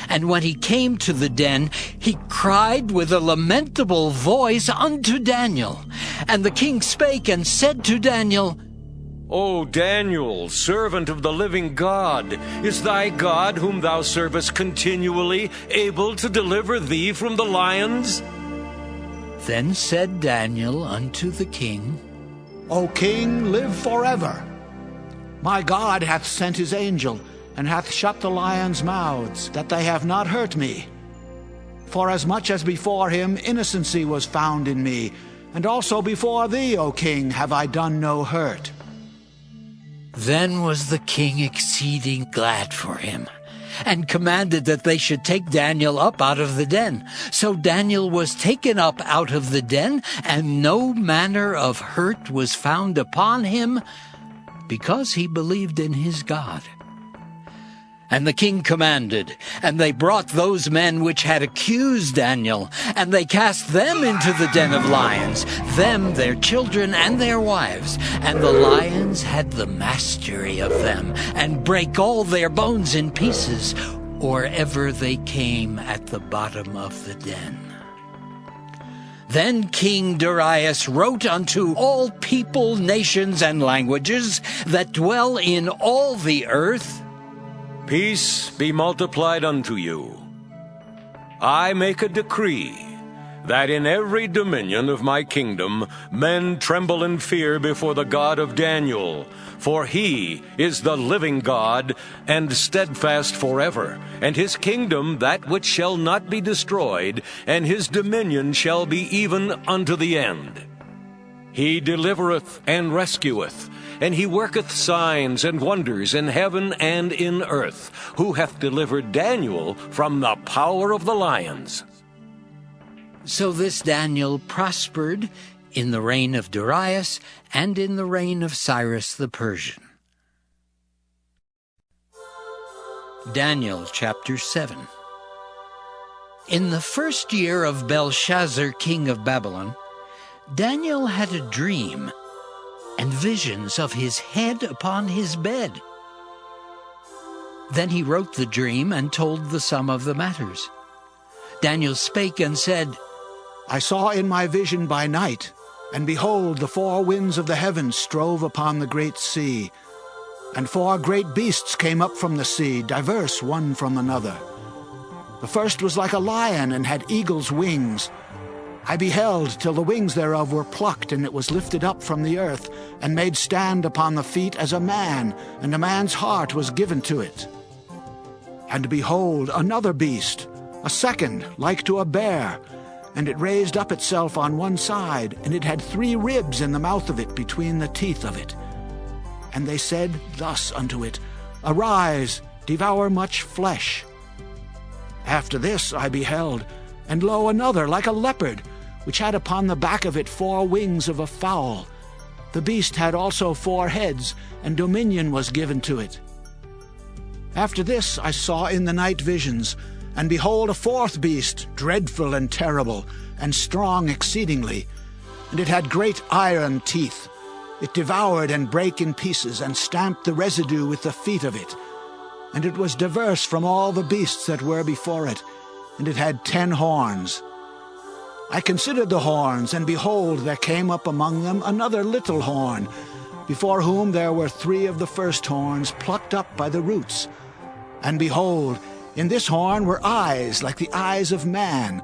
And when he came to the den, he cried with a lamentable voice unto Daniel. And the king spake and said to Daniel, O Daniel, servant of the living God, is thy God, whom thou servest continually, able to deliver thee from the lions? Then said Daniel unto the king, O king, live forever. My God hath sent his angel, and hath shut the lions' mouths, that they have not hurt me. For as much as before him innocency was found in me, and also before thee, O king, have I done no hurt. Then was the king exceeding glad for him, and commanded that they should take Daniel up out of the den. So Daniel was taken up out of the den, and no manner of hurt was found upon him, because he believed in his God. And the king commanded, and they brought those men which had accused Daniel, and they cast them into the den of lions, them, their children, and their wives. And the lions had the mastery of them, and brake all their bones in pieces, or ever they came at the bottom of the den. Then King Darius wrote unto all people, nations, and languages that dwell in all the earth, Peace be multiplied unto you. I make a decree that in every dominion of my kingdom men tremble in fear before the God of Daniel. For he is the living God, and steadfast forever, and his kingdom that which shall not be destroyed, and his dominion shall be even unto the end. He delivereth and rescueth, and he worketh signs and wonders in heaven and in earth, who hath delivered Daniel from the power of the lions. So this Daniel prospered in the reign of Darius and in the reign of Cyrus the Persian. Daniel chapter 7. In the first year of Belshazzar king of Babylon, Daniel had a dream and visions of his head upon his bed. Then he wrote the dream and told the sum of the matters. Daniel spake and said, I saw in my vision by night, and behold, the four winds of the heavens strove upon the great sea. And four great beasts came up from the sea, diverse one from another. The first was like a lion, and had eagle's wings. I beheld till the wings thereof were plucked, and it was lifted up from the earth, and made stand upon the feet as a man, and a man's heart was given to it. And behold, another beast, a second, like to a bear, and it raised up itself on one side, and it had 3 ribs in the mouth of it between the teeth of it. And they said thus unto it, Arise, devour much flesh. After this I beheld, and lo, another like a leopard, which had upon the back of it 4 wings of a fowl. The beast had also 4 heads, and dominion was given to it. After this I saw in the night visions, and behold, a 4th beast, dreadful and terrible, and strong exceedingly. And it had great iron teeth. It devoured and brake in pieces, and stamped the residue with the feet of it. And it was diverse from all the beasts that were before it, and it had 10 horns. I considered the horns, and behold, there came up among them another little horn, before whom there were 3 of the first horns plucked up by the roots. And behold, in this horn were eyes like the eyes of man,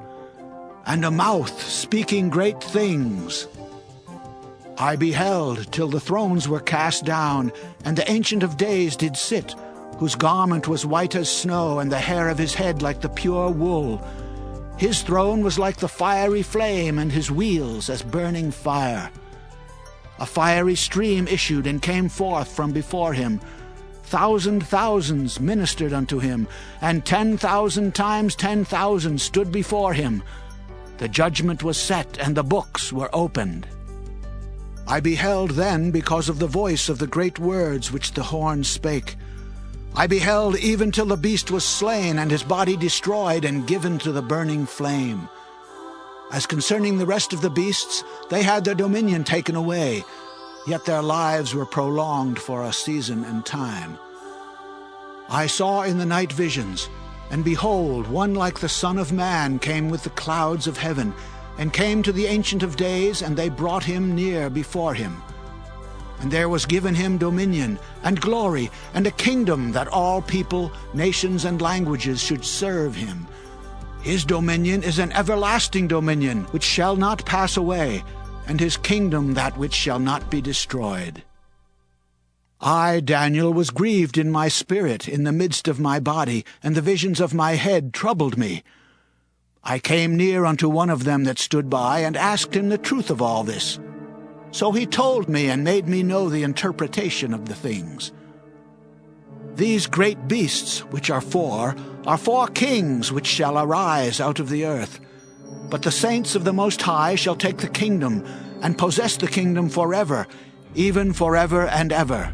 and a mouth speaking great things. I beheld till the thrones were cast down, and the Ancient of Days did sit, whose garment was white as snow, and the hair of his head like the pure wool. His throne was like the fiery flame, and his wheels as burning fire. A fiery stream issued and came forth from before him. Thousands ministered unto him, and 10,000 times 10,000 stood before him. The judgment was set, and the books were opened. I beheld then because of the voice of the great words which the horn spake. I beheld even till the beast was slain, and his body destroyed, and given to the burning flame. As concerning the rest of the beasts, they had their dominion taken away, yet their lives were prolonged for a season and time. I saw in the night visions, and behold, one like the Son of Man came with the clouds of heaven, and came to the Ancient of Days, and they brought him near before him. And there was given him dominion, and glory, and a kingdom, that all people, nations, and languages should serve him. His dominion is an everlasting dominion, which shall not pass away, and his kingdom that which shall not be destroyed. I, Daniel, was grieved in my spirit, in the midst of my body, and the visions of my head troubled me. I came near unto one of them that stood by, and asked him the truth of all this. So he told me, and made me know the interpretation of the things. These great beasts, which are 4 kings which shall arise out of the earth. But the saints of the Most High shall take the kingdom, and possess the kingdom forever, even forever and ever.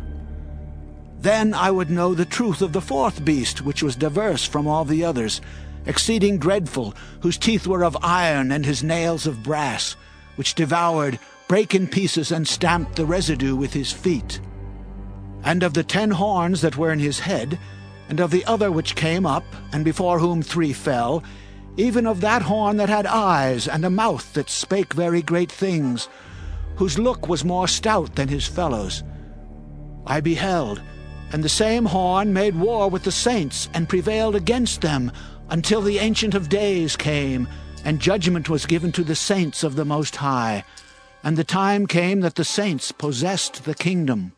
Then I would know the truth of the 4th beast, which was diverse from all the others, exceeding dreadful, whose teeth were of iron, and his nails of brass, which devoured, brake in pieces, and stamped the residue with his feet. And of the 10 horns that were in his head, and of the other which came up, and before whom 3 fell, even of that horn that had eyes, and a mouth that spake very great things, whose look was more stout than his fellows. I beheld, and the same horn made war with the saints, and prevailed against them, until the Ancient of Days came, and judgment was given to the saints of the Most High. And the time came that the saints possessed the kingdom.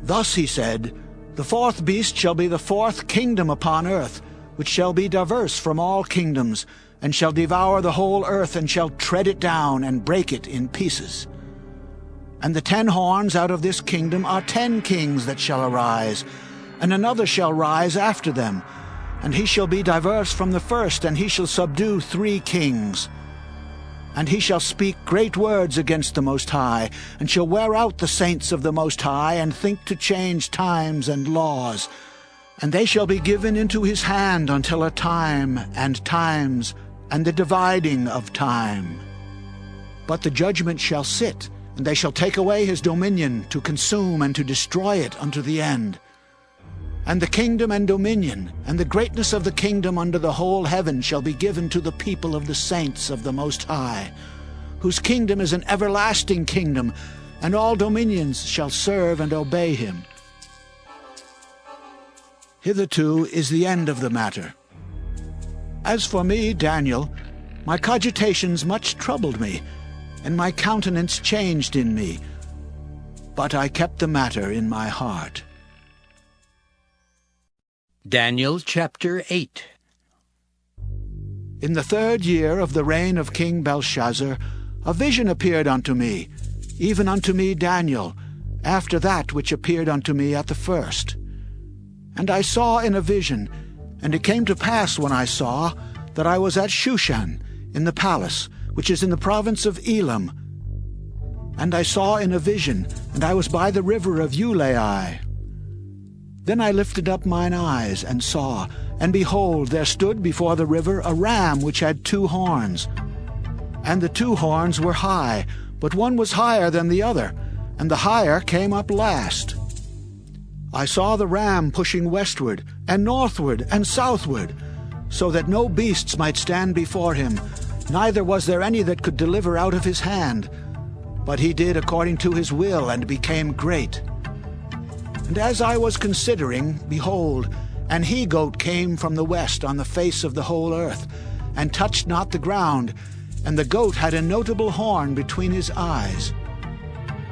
Thus he said, The fourth beast shall be the fourth kingdom upon earth, which shall be diverse from all kingdoms, and shall devour the whole earth, and shall tread it down, and break it in pieces. And the 10 horns out of this kingdom are 10 kings that shall arise, and another shall rise after them, and he shall be diverse from the first, and he shall subdue 3 kings. And he shall speak great words against the Most High, and shall wear out the saints of the Most High, and think to change times and laws. And they shall be given into his hand until a time and times, and the dividing of time. But the judgment shall sit, and they shall take away his dominion, to consume and to destroy it unto the end. And the kingdom and dominion, and the greatness of the kingdom under the whole heaven shall be given to the people of the saints of the Most High, whose kingdom is an everlasting kingdom, and all dominions shall serve and obey him. Hitherto is the end of the matter. As for me, Daniel, my cogitations much troubled me, and my countenance changed in me, but I kept the matter in my heart. Daniel chapter 8. In the 3rd year of the reign of King Belshazzar, a vision appeared unto me, even unto me Daniel, after that which appeared unto me at the first. And I saw in a vision, and it came to pass when I saw, that I was at Shushan, in the palace, which is in the province of Elam. And I saw in a vision, and I was by the river of Ulai. Then I lifted up mine eyes, and saw, and behold, there stood before the river a ram which had 2 horns. And the 2 horns were high, but one was higher than the other, and the higher came up last. I saw the ram pushing westward, and northward, and southward, so that no beasts might stand before him, neither was there any that could deliver out of his hand. But he did according to his will, and became great. And as I was considering, behold, an he-goat came from the west on the face of the whole earth, and touched not the ground, and the goat had a notable horn between his eyes.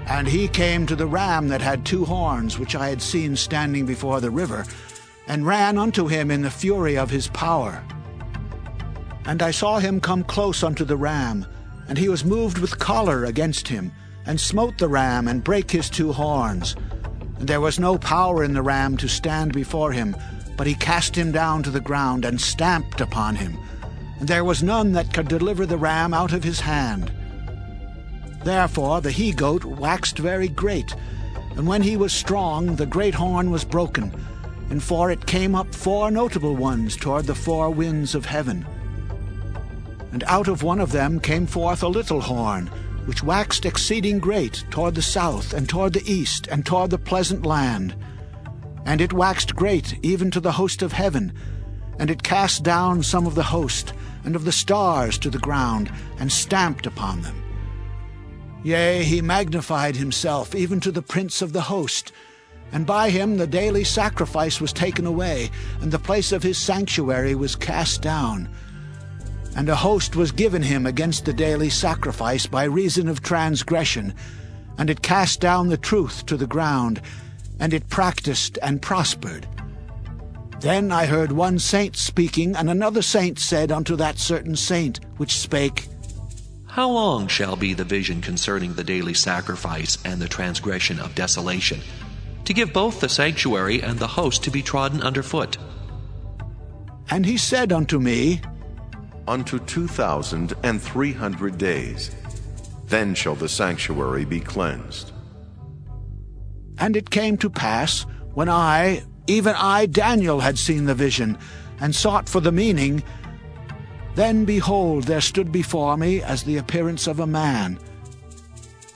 And he came to the ram that had 2 horns, which I had seen standing before the river, and ran unto him in the fury of his power. And I saw him come close unto the ram, and he was moved with choler against him, and smote the ram, and brake his 2 horns. And there was no power in the ram to stand before him, but he cast him down to the ground, and stamped upon him. And there was none that could deliver the ram out of his hand. Therefore the he-goat waxed very great, and when he was strong, the great horn was broken, and for it came up 4 notable ones toward the 4 winds of heaven. And out of one of them came forth a little horn, which waxed exceeding great toward the south, and toward the east, and toward the pleasant land. And it waxed great even to the host of heaven, and it cast down some of the host, and of the stars to the ground, and stamped upon them. Yea, he magnified himself even to the prince of the host, and by him the daily sacrifice was taken away, and the place of his sanctuary was cast down. And a host was given him against the daily sacrifice by reason of transgression, and it cast down the truth to the ground, and it practiced and prospered. Then I heard one saint speaking, and another saint said unto that certain saint which spake, How long shall be the vision concerning the daily sacrifice and the transgression of desolation, to give both the sanctuary and the host to be trodden under foot? And he said unto me, Unto 2,300 days. Then shall the sanctuary be cleansed. And it came to pass, when I, even I, Daniel, had seen the vision, and sought for the meaning, then behold, there stood before me as the appearance of a man.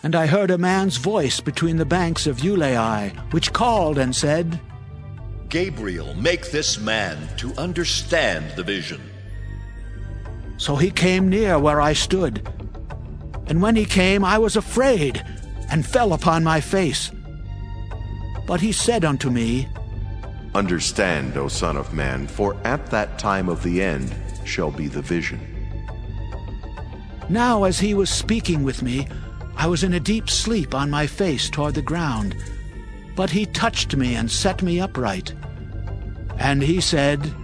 And I heard a man's voice between the banks of Ulai, which called and said, Gabriel, make this man to understand the vision. So he came near where I stood. And when he came, I was afraid, and fell upon my face. But he said unto me, Understand, O Son of Man, for at that time of the end shall be the vision. Now as he was speaking with me, I was in a deep sleep on my face toward the ground. But he touched me and set me upright. And he said,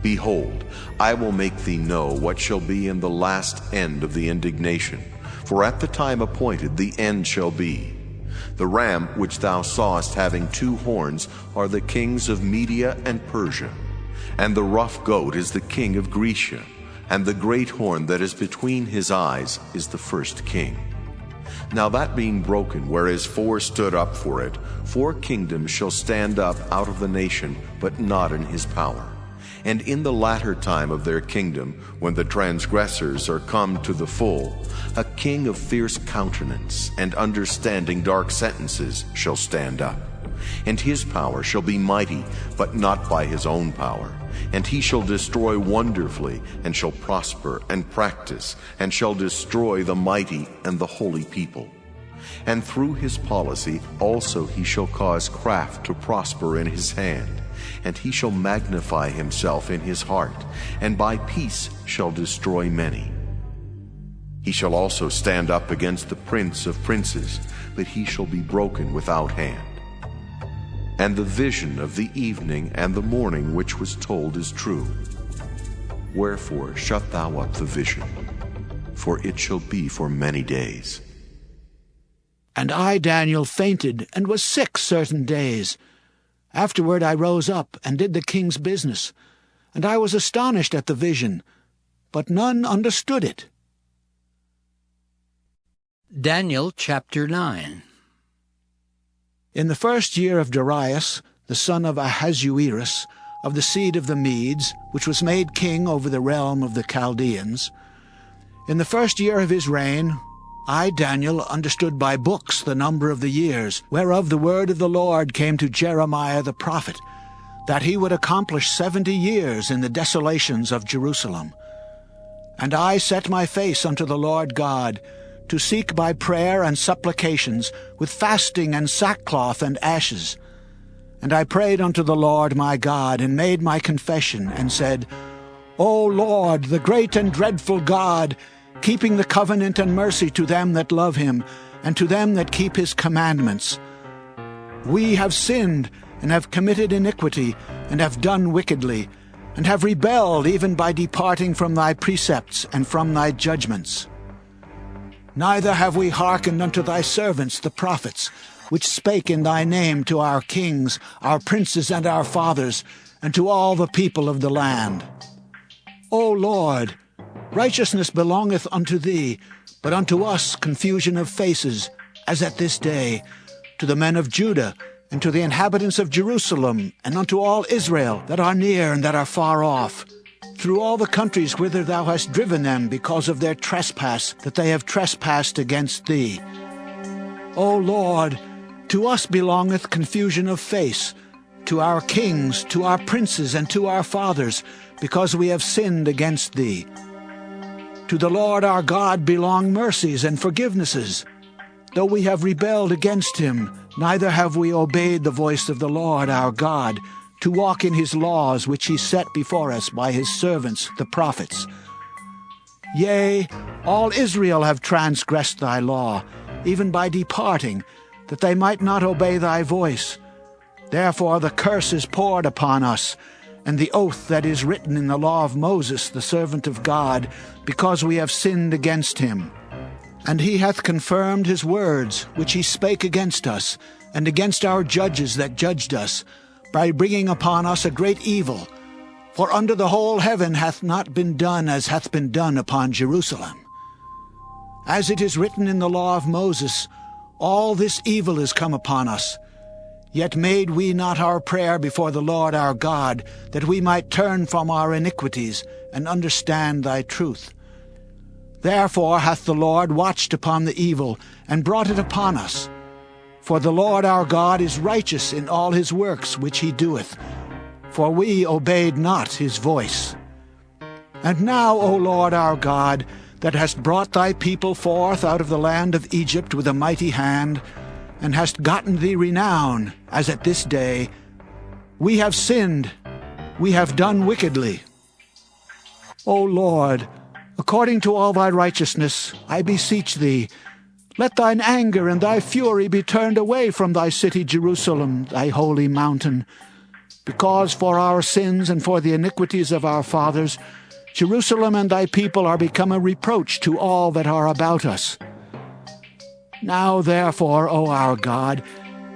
Behold, I will make thee know what shall be in the last end of the indignation. For at the time appointed the end shall be. The ram which thou sawest having 2 horns are the kings of Media and Persia. And the rough goat is the king of Grecia. And the great horn that is between his eyes is the first king. Now that being broken, whereas 4 stood up for it, 4 kingdoms shall stand up out of the nation, but not in his power. And in the latter time of their kingdom, when the transgressors are come to the full, a king of fierce countenance and understanding dark sentences shall stand up. And his power shall be mighty, but not by his own power. And he shall destroy wonderfully, and shall prosper and practice, and shall destroy the mighty and the holy people. And through his policy also he shall cause craft to prosper in his hand. And he shall magnify himself in his heart, and by peace shall destroy many. He shall also stand up against the prince of princes, but he shall be broken without hand. And the vision of the evening and the morning which was told is true. Wherefore shut thou up the vision, for it shall be for many days. And I, Daniel, fainted and was sick certain days. Afterward I rose up and did the king's business, and I was astonished at the vision, but none understood it. Daniel chapter 9. In the first year of Darius, the son of Ahasuerus, of the seed of the Medes, which was made king over the realm of the Chaldeans, in the first year of his reign, I, Daniel, understood by books the number of the years, whereof the word of the Lord came to Jeremiah the prophet, that he would accomplish 70 years in the desolations of Jerusalem. And I set my face unto the Lord God, to seek by prayer and supplications, with fasting and sackcloth and ashes. And I prayed unto the Lord my God, and made my confession, and said, O Lord, the great and dreadful God, keeping the covenant and mercy to them that love him, and to them that keep his commandments. We have sinned, and have committed iniquity, and have done wickedly, and have rebelled even by departing from thy precepts and from thy judgments. Neither have we hearkened unto thy servants the prophets, which spake in thy name to our kings, our princes, and our fathers, and to all the people of the land. O Lord, righteousness belongeth unto thee, but unto us confusion of faces, as at this day, to the men of Judah, and to the inhabitants of Jerusalem, and unto all Israel that are near and that are far off, through all the countries whither thou hast driven them because of their trespass, that they have trespassed against thee. O Lord, to us belongeth confusion of face, to our kings, to our princes, and to our fathers, because we have sinned against thee. To the Lord our God belong mercies and forgivenesses. Though we have rebelled against him, neither have we obeyed the voice of the Lord our God, to walk in his laws which he set before us by his servants the prophets. Yea, all Israel have transgressed thy law, even by departing, that they might not obey thy voice. Therefore the curse is poured upon us, and the oath that is written in the law of Moses the servant of God, because we have sinned against him. And he hath confirmed his words, which he spake against us, and against our judges that judged us, by bringing upon us a great evil. For under the whole heaven hath not been done as hath been done upon Jerusalem. As it is written in the law of Moses, all this evil is come upon us. Yet made we not our prayer before the Lord our God, that we might turn from our iniquities, and understand thy truth. Therefore hath the Lord watched upon the evil, and brought it upon us. For the Lord our God is righteous in all his works which he doeth, for we obeyed not his voice. And now, O Lord our God, that hast brought thy people forth out of the land of Egypt with a mighty hand, and hast gotten thee renown, as at this day, we have sinned, we have done wickedly. O Lord, According to all thy righteousness, I beseech thee, let thine anger and thy fury be turned away from thy city Jerusalem, thy holy mountain. Because for our sins and for the iniquities of our fathers, Jerusalem and thy people are become a reproach to all that are about us. Now therefore, O our God,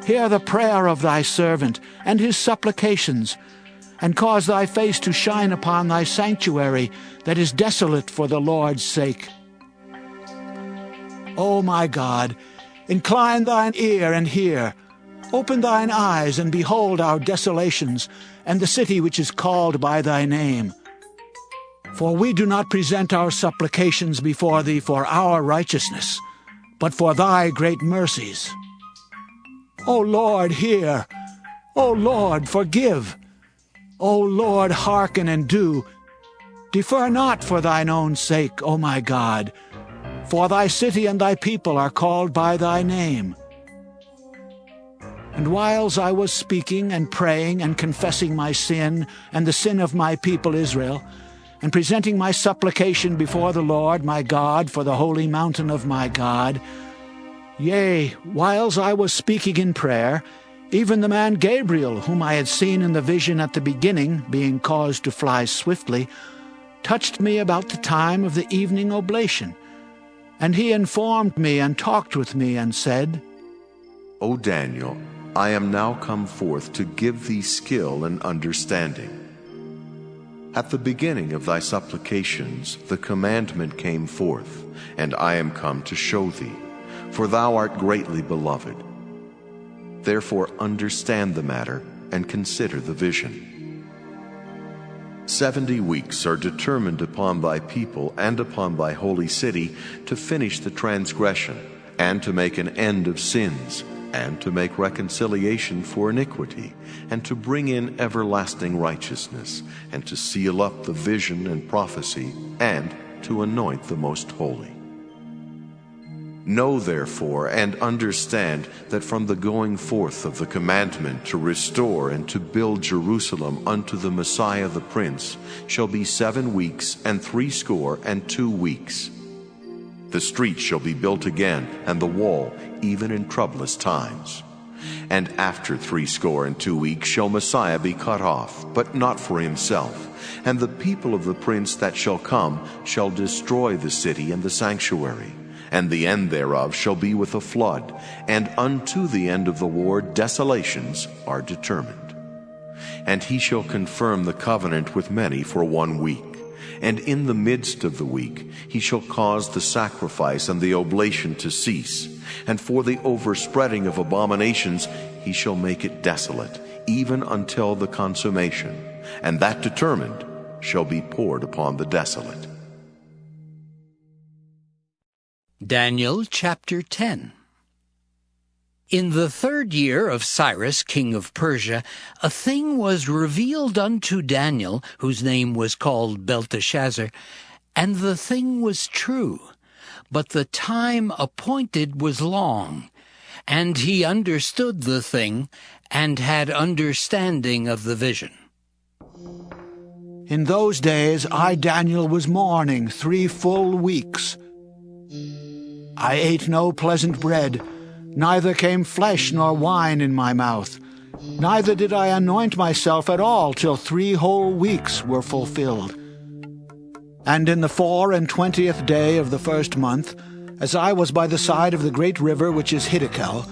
hear the prayer of thy servant and his supplications, and cause thy face to shine upon thy sanctuary that is desolate for the Lord's sake. O my God, incline thine ear and hear. Open thine eyes and behold our desolations, and the city which is called by thy name. For we do not present our supplications before thee for our righteousness, but for thy great mercies. O Lord, hear. O Lord, forgive. O Lord, hearken and do. Defer not for thine own sake, O my God, for thy city and thy people are called by thy name. And whiles I was speaking and praying and confessing my sin and the sin of my people Israel, and presenting my supplication before the Lord my God for the holy mountain of my God, yea, whiles I was speaking in prayer, even the man Gabriel, whom I had seen in the vision at the beginning, being caused to fly swiftly, touched me about the time of the evening oblation. And he informed me and talked with me and said, O Daniel, I am now come forth to give thee skill and understanding. At the beginning of thy supplications the commandment came forth, and I am come to show thee, for thou art greatly beloved. Therefore understand the matter and consider the vision. 70 weeks are determined upon thy people and upon thy holy city to finish the transgression, and to make an end of sins, and to make reconciliation for iniquity, and to bring in everlasting righteousness, and to seal up the vision and prophecy, and to anoint the most holy. Know therefore and understand that from the going forth of the commandment to restore and to build Jerusalem unto the Messiah the Prince shall be 7 weeks and 62 weeks. The street shall be built again, and the wall, even in troublous times. And after 62 weeks shall Messiah be cut off, but not for himself. And the people of the prince that shall come shall destroy the city and the sanctuary. And the end thereof shall be with a flood, and unto the end of the war desolations are determined. And he shall confirm the covenant with many for 1 week. And in the midst of the week he shall cause the sacrifice and the oblation to cease. And for the overspreading of abominations he shall make it desolate, even until the consummation. And that determined shall be poured upon the desolate. Daniel chapter 10. In the 3rd year of Cyrus, king of Persia, a thing was revealed unto Daniel, whose name was called Belteshazzar, and the thing was true, but the time appointed was long, and he understood the thing, and had understanding of the vision. In those days I, Daniel, was mourning 3 full weeks. I ate no pleasant bread, neither came flesh nor wine in my mouth, neither did I anoint myself at all till 3 whole weeks were fulfilled. And in the 24th day of the 1st month, as I was by the side of the great river which is Hiddekel,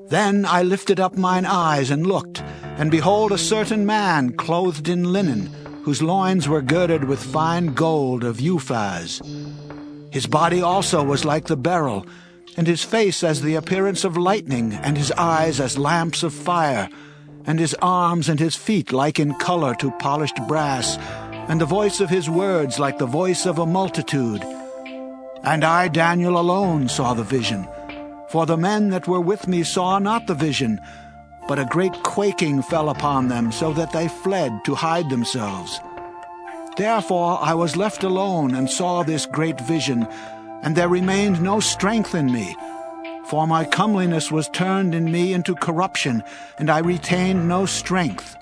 then I lifted up mine eyes and looked, and behold, a certain man clothed in linen, whose loins were girded with fine gold of Uphaz. His body also was like the beryl, and his face as the appearance of lightning, and his eyes as lamps of fire, and his arms and his feet like in color to polished brass, and the voice of his words like the voice of a multitude. And I, Daniel, alone saw the vision, for the men that were with me saw not the vision, but a great quaking fell upon them, so that they fled to hide themselves. Therefore I was left alone and saw this great vision, and there remained no strength in me. For my comeliness was turned in me into corruption, and I retained no strength.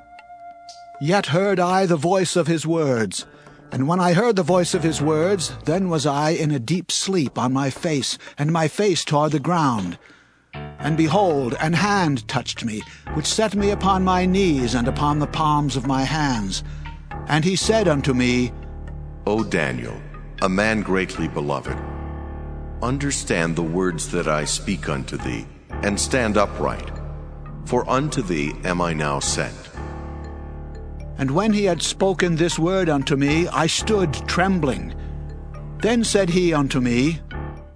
Yet heard I the voice of his words, And when I heard the voice of his words, then was I in a deep sleep on my face, and my face toward the ground. And behold, an hand touched me, which set me upon my knees and upon the palms of my hands. And he said unto me, O Daniel, a man greatly beloved, understand the words that I speak unto thee, and stand upright, for unto thee am I now sent. And when he had spoken this word unto me, I stood trembling. Then said he unto me,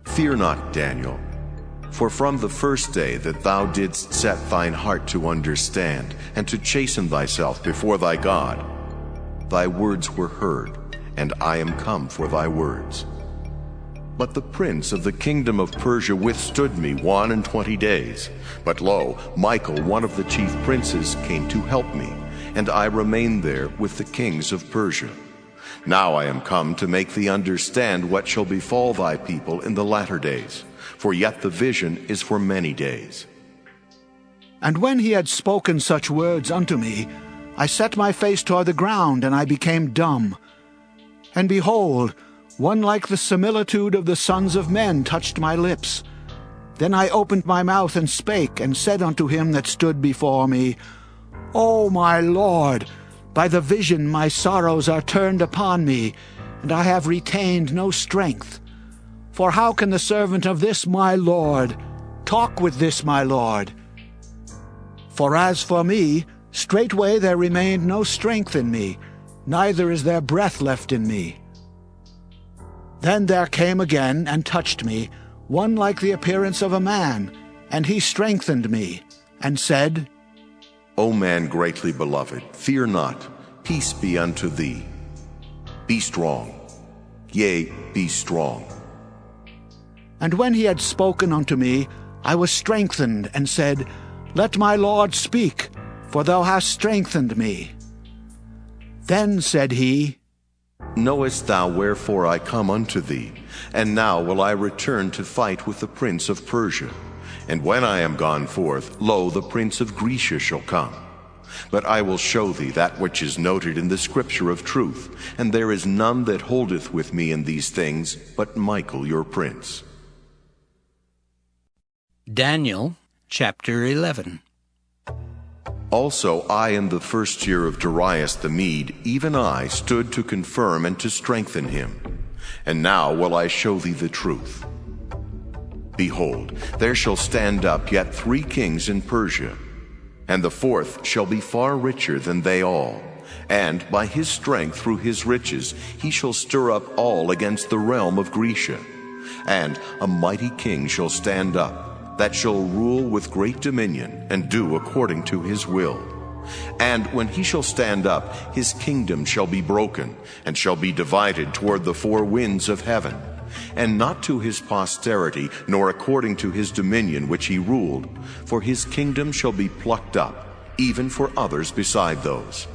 Fear not, Daniel, for from the first day that thou didst set thine heart to understand, and to chasten thyself before thy God, thy words were heard, and I am come for thy words. But the prince of the kingdom of Persia withstood me 21 days. But lo, Michael, one of the chief princes, came to help me, and I remained there with the kings of Persia. Now I am come to make thee understand what shall befall thy people in the latter days, for yet the vision is for many days. And when he had spoken such words unto me, I set my face toward the ground, and I became dumb. And behold, one like the similitude of the sons of men touched my lips. Then I opened my mouth and spake, and said unto him that stood before me, O my Lord, by the vision my sorrows are turned upon me, and I have retained no strength. For how can the servant of this my Lord talk with this my Lord? For as for me, straightway there remained no strength in me, neither is there breath left in me. Then there came again and touched me one like the appearance of a man, and he strengthened me, and said, O man greatly beloved, fear not, peace be unto thee. Be strong, yea, be strong. And when he had spoken unto me, I was strengthened, and said, Let my Lord speak, for thou hast strengthened me. Then said he, Knowest thou wherefore I come unto thee? And now will I return to fight with the prince of Persia. And when I am gone forth, lo, the prince of Grecia shall come. But I will show thee that which is noted in the scripture of truth, and there is none that holdeth with me in these things, but Michael your prince. Daniel chapter 11. Also I in the first year of Darius the Mede, even I, stood to confirm and to strengthen him. And now will I show thee the truth. Behold, there shall stand up yet 3 kings in Persia, and the 4th shall be far richer than they all. And by his strength through his riches he shall stir up all against the realm of Grecia. And a mighty king shall stand up, that shall rule with great dominion, and do according to his will. And when he shall stand up, his kingdom shall be broken, and shall be divided toward the 4 winds of heaven. And not to his posterity, nor according to his dominion which he ruled, for his kingdom shall be plucked up, even for others beside those.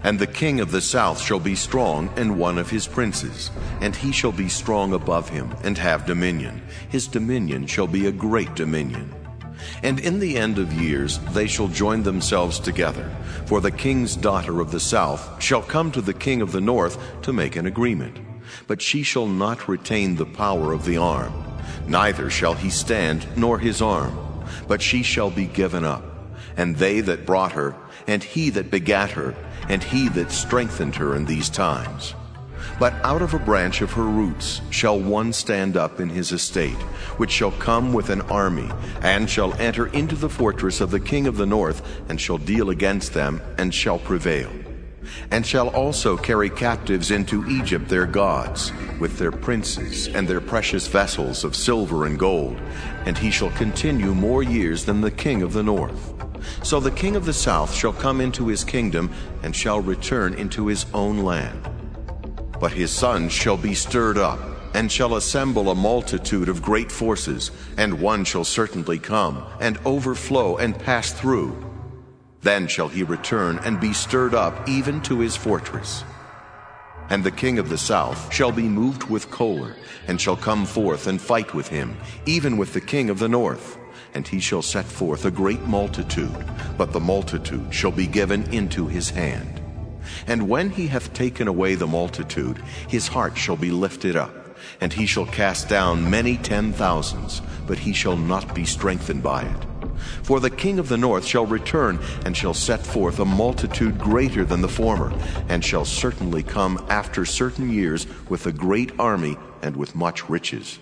And the king of the south shall be strong, and one of his princes, and he shall be strong above him, and have dominion. His dominion shall be a great dominion. And in the end of years they shall join themselves together, for the king's daughter of the south shall come to the king of the north to make an agreement. But she shall not retain the power of the arm, neither shall he stand nor his arm, but she shall be given up. And they that brought her, and he that begat her, and he that strengthened her in these times. But out of a branch of her roots shall one stand up in his estate, which shall come with an army, and shall enter into the fortress of the king of the north, and shall deal against them, and shall prevail. And shall also carry captives into Egypt their gods, with their princes and their precious vessels of silver and gold, and he shall continue more years than the king of the north. So the king of the south shall come into his kingdom, and shall return into his own land. But his sons shall be stirred up, and shall assemble a multitude of great forces, and one shall certainly come, and overflow, and pass through. Then shall he return and be stirred up even to his fortress. And the king of the south shall be moved with choler, and shall come forth and fight with him, even with the king of the north. And he shall set forth a great multitude, but the multitude shall be given into his hand. And when he hath taken away the multitude, his heart shall be lifted up, and he shall cast down many 10,000s, but he shall not be strengthened by it. For the king of the north shall return, and shall set forth a multitude greater than the former, and shall certainly come after certain years with a great army and with much riches.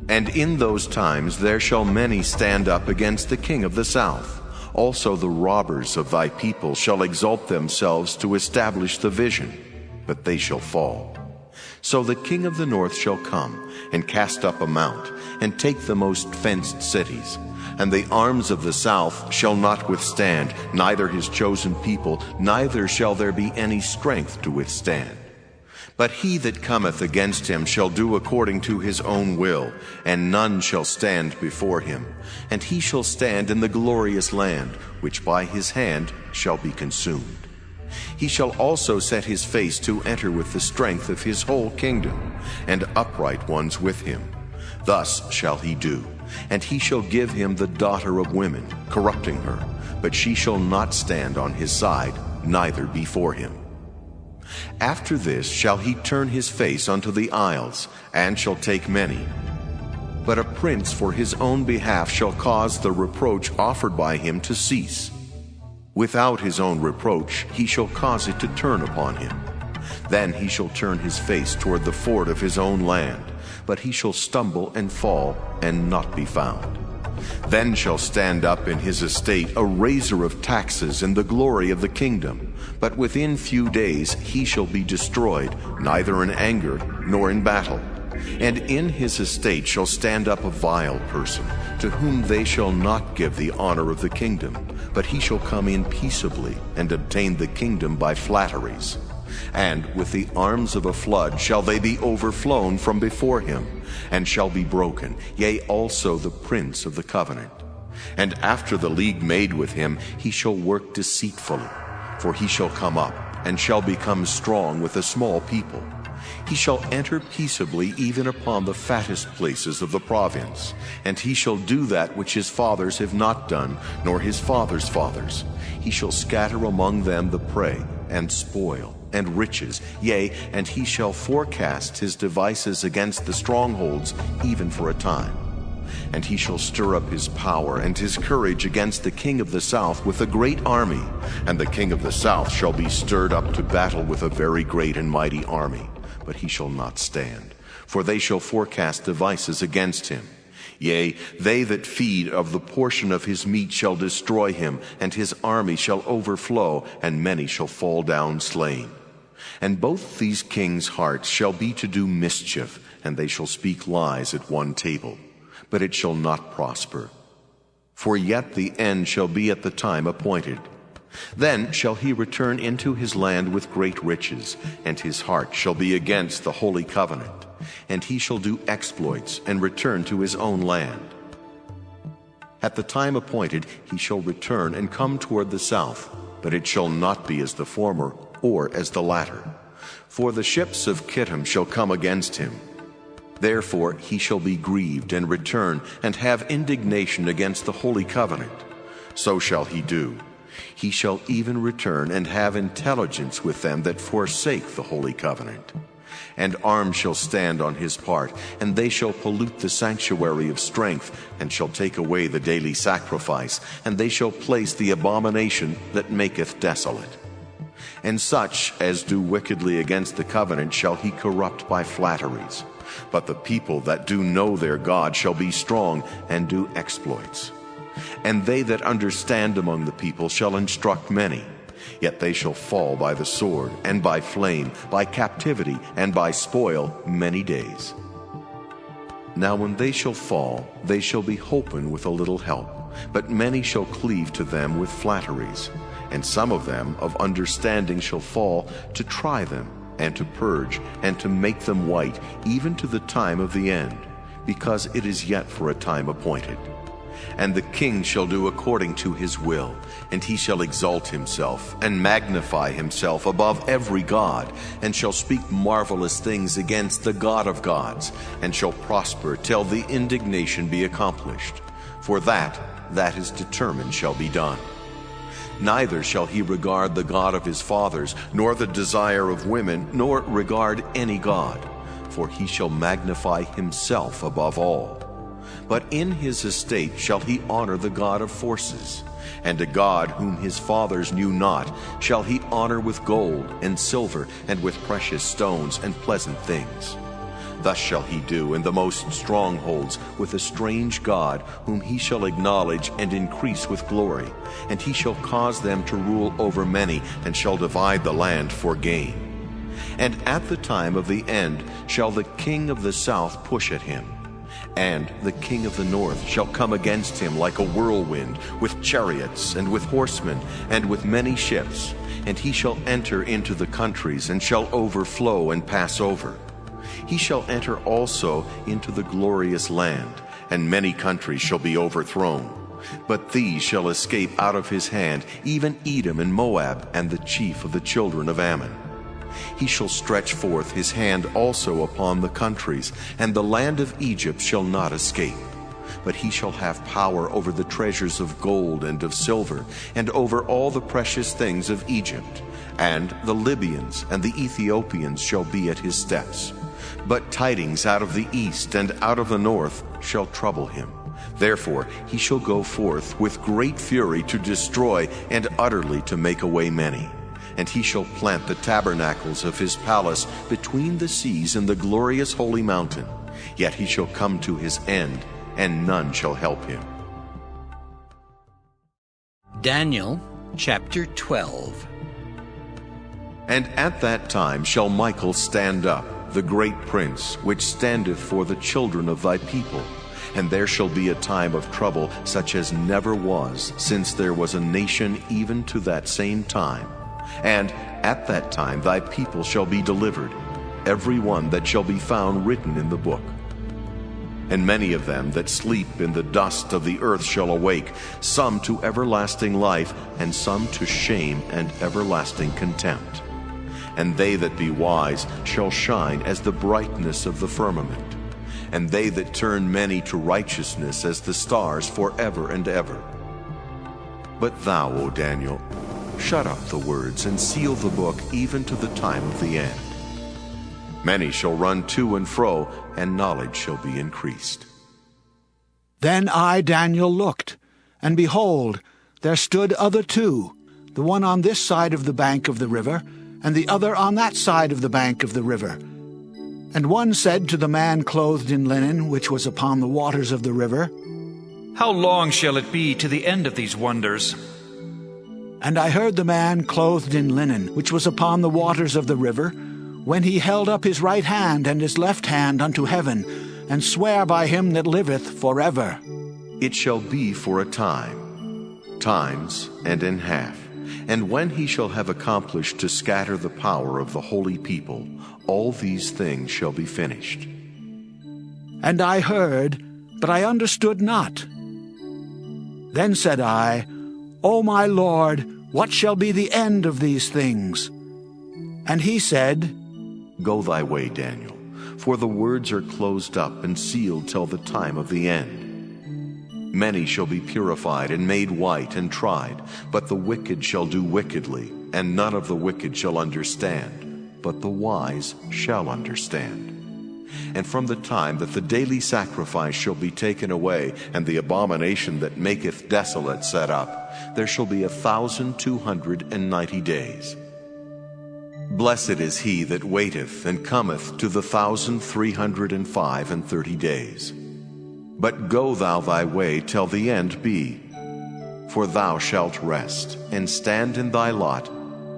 And in those times there shall many stand up against the king of the south. Also the robbers of thy people shall exalt themselves to establish the vision, but they shall fall. So the king of the north shall come, and cast up a mount, and take the most fenced cities. And the arms of the south shall not withstand, neither his chosen people, neither shall there be any strength to withstand. But he that cometh against him shall do according to his own will, and none shall stand before him. And he shall stand in the glorious land, which by his hand shall be consumed. He shall also set his face to enter with the strength of his whole kingdom, and upright ones with him. Thus shall he do. And he shall give him the daughter of women, corrupting her, but she shall not stand on his side, neither before him. After this shall he turn his face unto the isles, and shall take many. But a prince for his own behalf shall cause the reproach offered by him to cease. Without his own reproach he shall cause it to turn upon him. Then he shall turn his face toward the ford of his own land, but he shall stumble and fall, and not be found. Then shall stand up in his estate a raiser of taxes in the glory of the kingdom, but within few days he shall be destroyed, neither in anger nor in battle. And in his estate shall stand up a vile person, to whom they shall not give the honor of the kingdom, but he shall come in peaceably, and obtain the kingdom by flatteries. And with the arms of a flood shall they be overflown from before him, and shall be broken, yea, also the prince of the covenant. And after the league made with him, he shall work deceitfully, for he shall come up, and shall become strong with a small people. He shall enter peaceably even upon the fattest places of the province, and he shall do that which his fathers have not done, nor his fathers' fathers. He shall scatter among them the prey, and spoil, and riches, yea, and he shall forecast his devices against the strongholds, even for a time. And he shall stir up his power and his courage against the king of the south with a great army, and the king of the south shall be stirred up to battle with a very great and mighty army, but he shall not stand, for they shall forecast devices against him. Yea, they that feed of the portion of his meat shall destroy him, and his army shall overflow, and many shall fall down slain. And both these kings' hearts shall be to do mischief, and they shall speak lies at one table, but it shall not prosper. For yet the end shall be at the time appointed. Then shall he return into his land with great riches, and his heart shall be against the holy covenant. And he shall do exploits, and return to his own land. At the time appointed he shall return and come toward the south, but it shall not be as the former, or as the latter. For the ships of Kittim shall come against him. Therefore he shall be grieved, and return, and have indignation against the holy covenant. So shall he do. He shall even return, and have intelligence with them that forsake the holy covenant. And arms shall stand on his part, and they shall pollute the sanctuary of strength, and shall take away the daily sacrifice, and they shall place the abomination that maketh desolate. And such as do wickedly against the covenant shall he corrupt by flatteries. But the people that do know their God shall be strong, and do exploits. And they that understand among the people shall instruct many. Yet they shall fall by the sword, and by flame, by captivity, and by spoil many days. Now when they shall fall, they shall be holpen with a little help, but many shall cleave to them with flatteries. And some of them of understanding shall fall, to try them, and to purge, and to make them white, even to the time of the end, because it is yet for a time appointed. And the king shall do according to his will, and he shall exalt himself, and magnify himself above every god, and shall speak marvelous things against the God of gods, and shall prosper till the indignation be accomplished. For that is determined shall be done. Neither shall he regard the God of his fathers, nor the desire of women, nor regard any god, for he shall magnify himself above all. But in his estate shall he honor the God of forces, and a God whom his fathers knew not shall he honor with gold and silver, and with precious stones and pleasant things. Thus shall he do in the most strongholds with a strange God, whom he shall acknowledge and increase with glory. And he shall cause them to rule over many, and shall divide the land for gain. And at the time of the end shall the king of the south push at him, and the king of the north shall come against him like a whirlwind, with chariots, and with horsemen, and with many ships. And he shall enter into the countries, and shall overflow and pass over. He shall enter also into the glorious land, and many countries shall be overthrown. But these shall escape out of his hand, even Edom and Moab, and the chief of the children of Ammon. He shall stretch forth his hand also upon the countries, and the land of Egypt shall not escape. But he shall have power over the treasures of gold and of silver, and over all the precious things of Egypt. And the Libyans and the Ethiopians shall be at his steps. But tidings out of the east and out of the north shall trouble him. Therefore he shall go forth with great fury to destroy, and utterly to make away many. And he shall plant the tabernacles of his palace between the seas and the glorious holy mountain. Yet he shall come to his end, and none shall help him. Daniel chapter 12. And at that time shall Michael stand up, the great prince, which standeth for the children of thy people. And there shall be a time of trouble such as never was, since there was a nation even to that same time. And at that time thy people shall be delivered, every one that shall be found written in the book. And many of them that sleep in the dust of the earth shall awake, some to everlasting life, and some to shame and everlasting contempt. And they that be wise shall shine as the brightness of the firmament, and they that turn many to righteousness as the stars forever and ever. But thou, O Daniel, shut up the words and seal the book even to the time of the end. Many shall run to and fro, and knowledge shall be increased. Then I, Daniel, looked, and behold, there stood other two, the one on this side of the bank of the river, and the other on that side of the bank of the river. And one said to the man clothed in linen, which was upon the waters of the river, How long shall it be to the end of these wonders? And I heard the man clothed in linen, which was upon the waters of the river, when he held up his right hand and his left hand unto heaven, and sware by him that liveth forever. It shall be for a time, times, and in half. And when he shall have accomplished to scatter the power of the holy people, all these things shall be finished. And I heard, but I understood not. Then said I, O my Lord, what shall be the end of these things? And he said, Go thy way, Daniel, for the words are closed up and sealed till the time of the end. Many shall be purified and made white and tried, but the wicked shall do wickedly, and none of the wicked shall understand, but the wise shall understand. And from the time that the daily sacrifice shall be taken away, and the abomination that maketh desolate set up, there shall be 1,290 days. Blessed is he that waiteth and cometh to the 1,335 days. But go thou thy way till the end be, for thou shalt rest, and stand in thy lot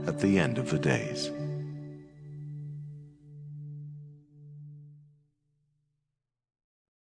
at the end of the days.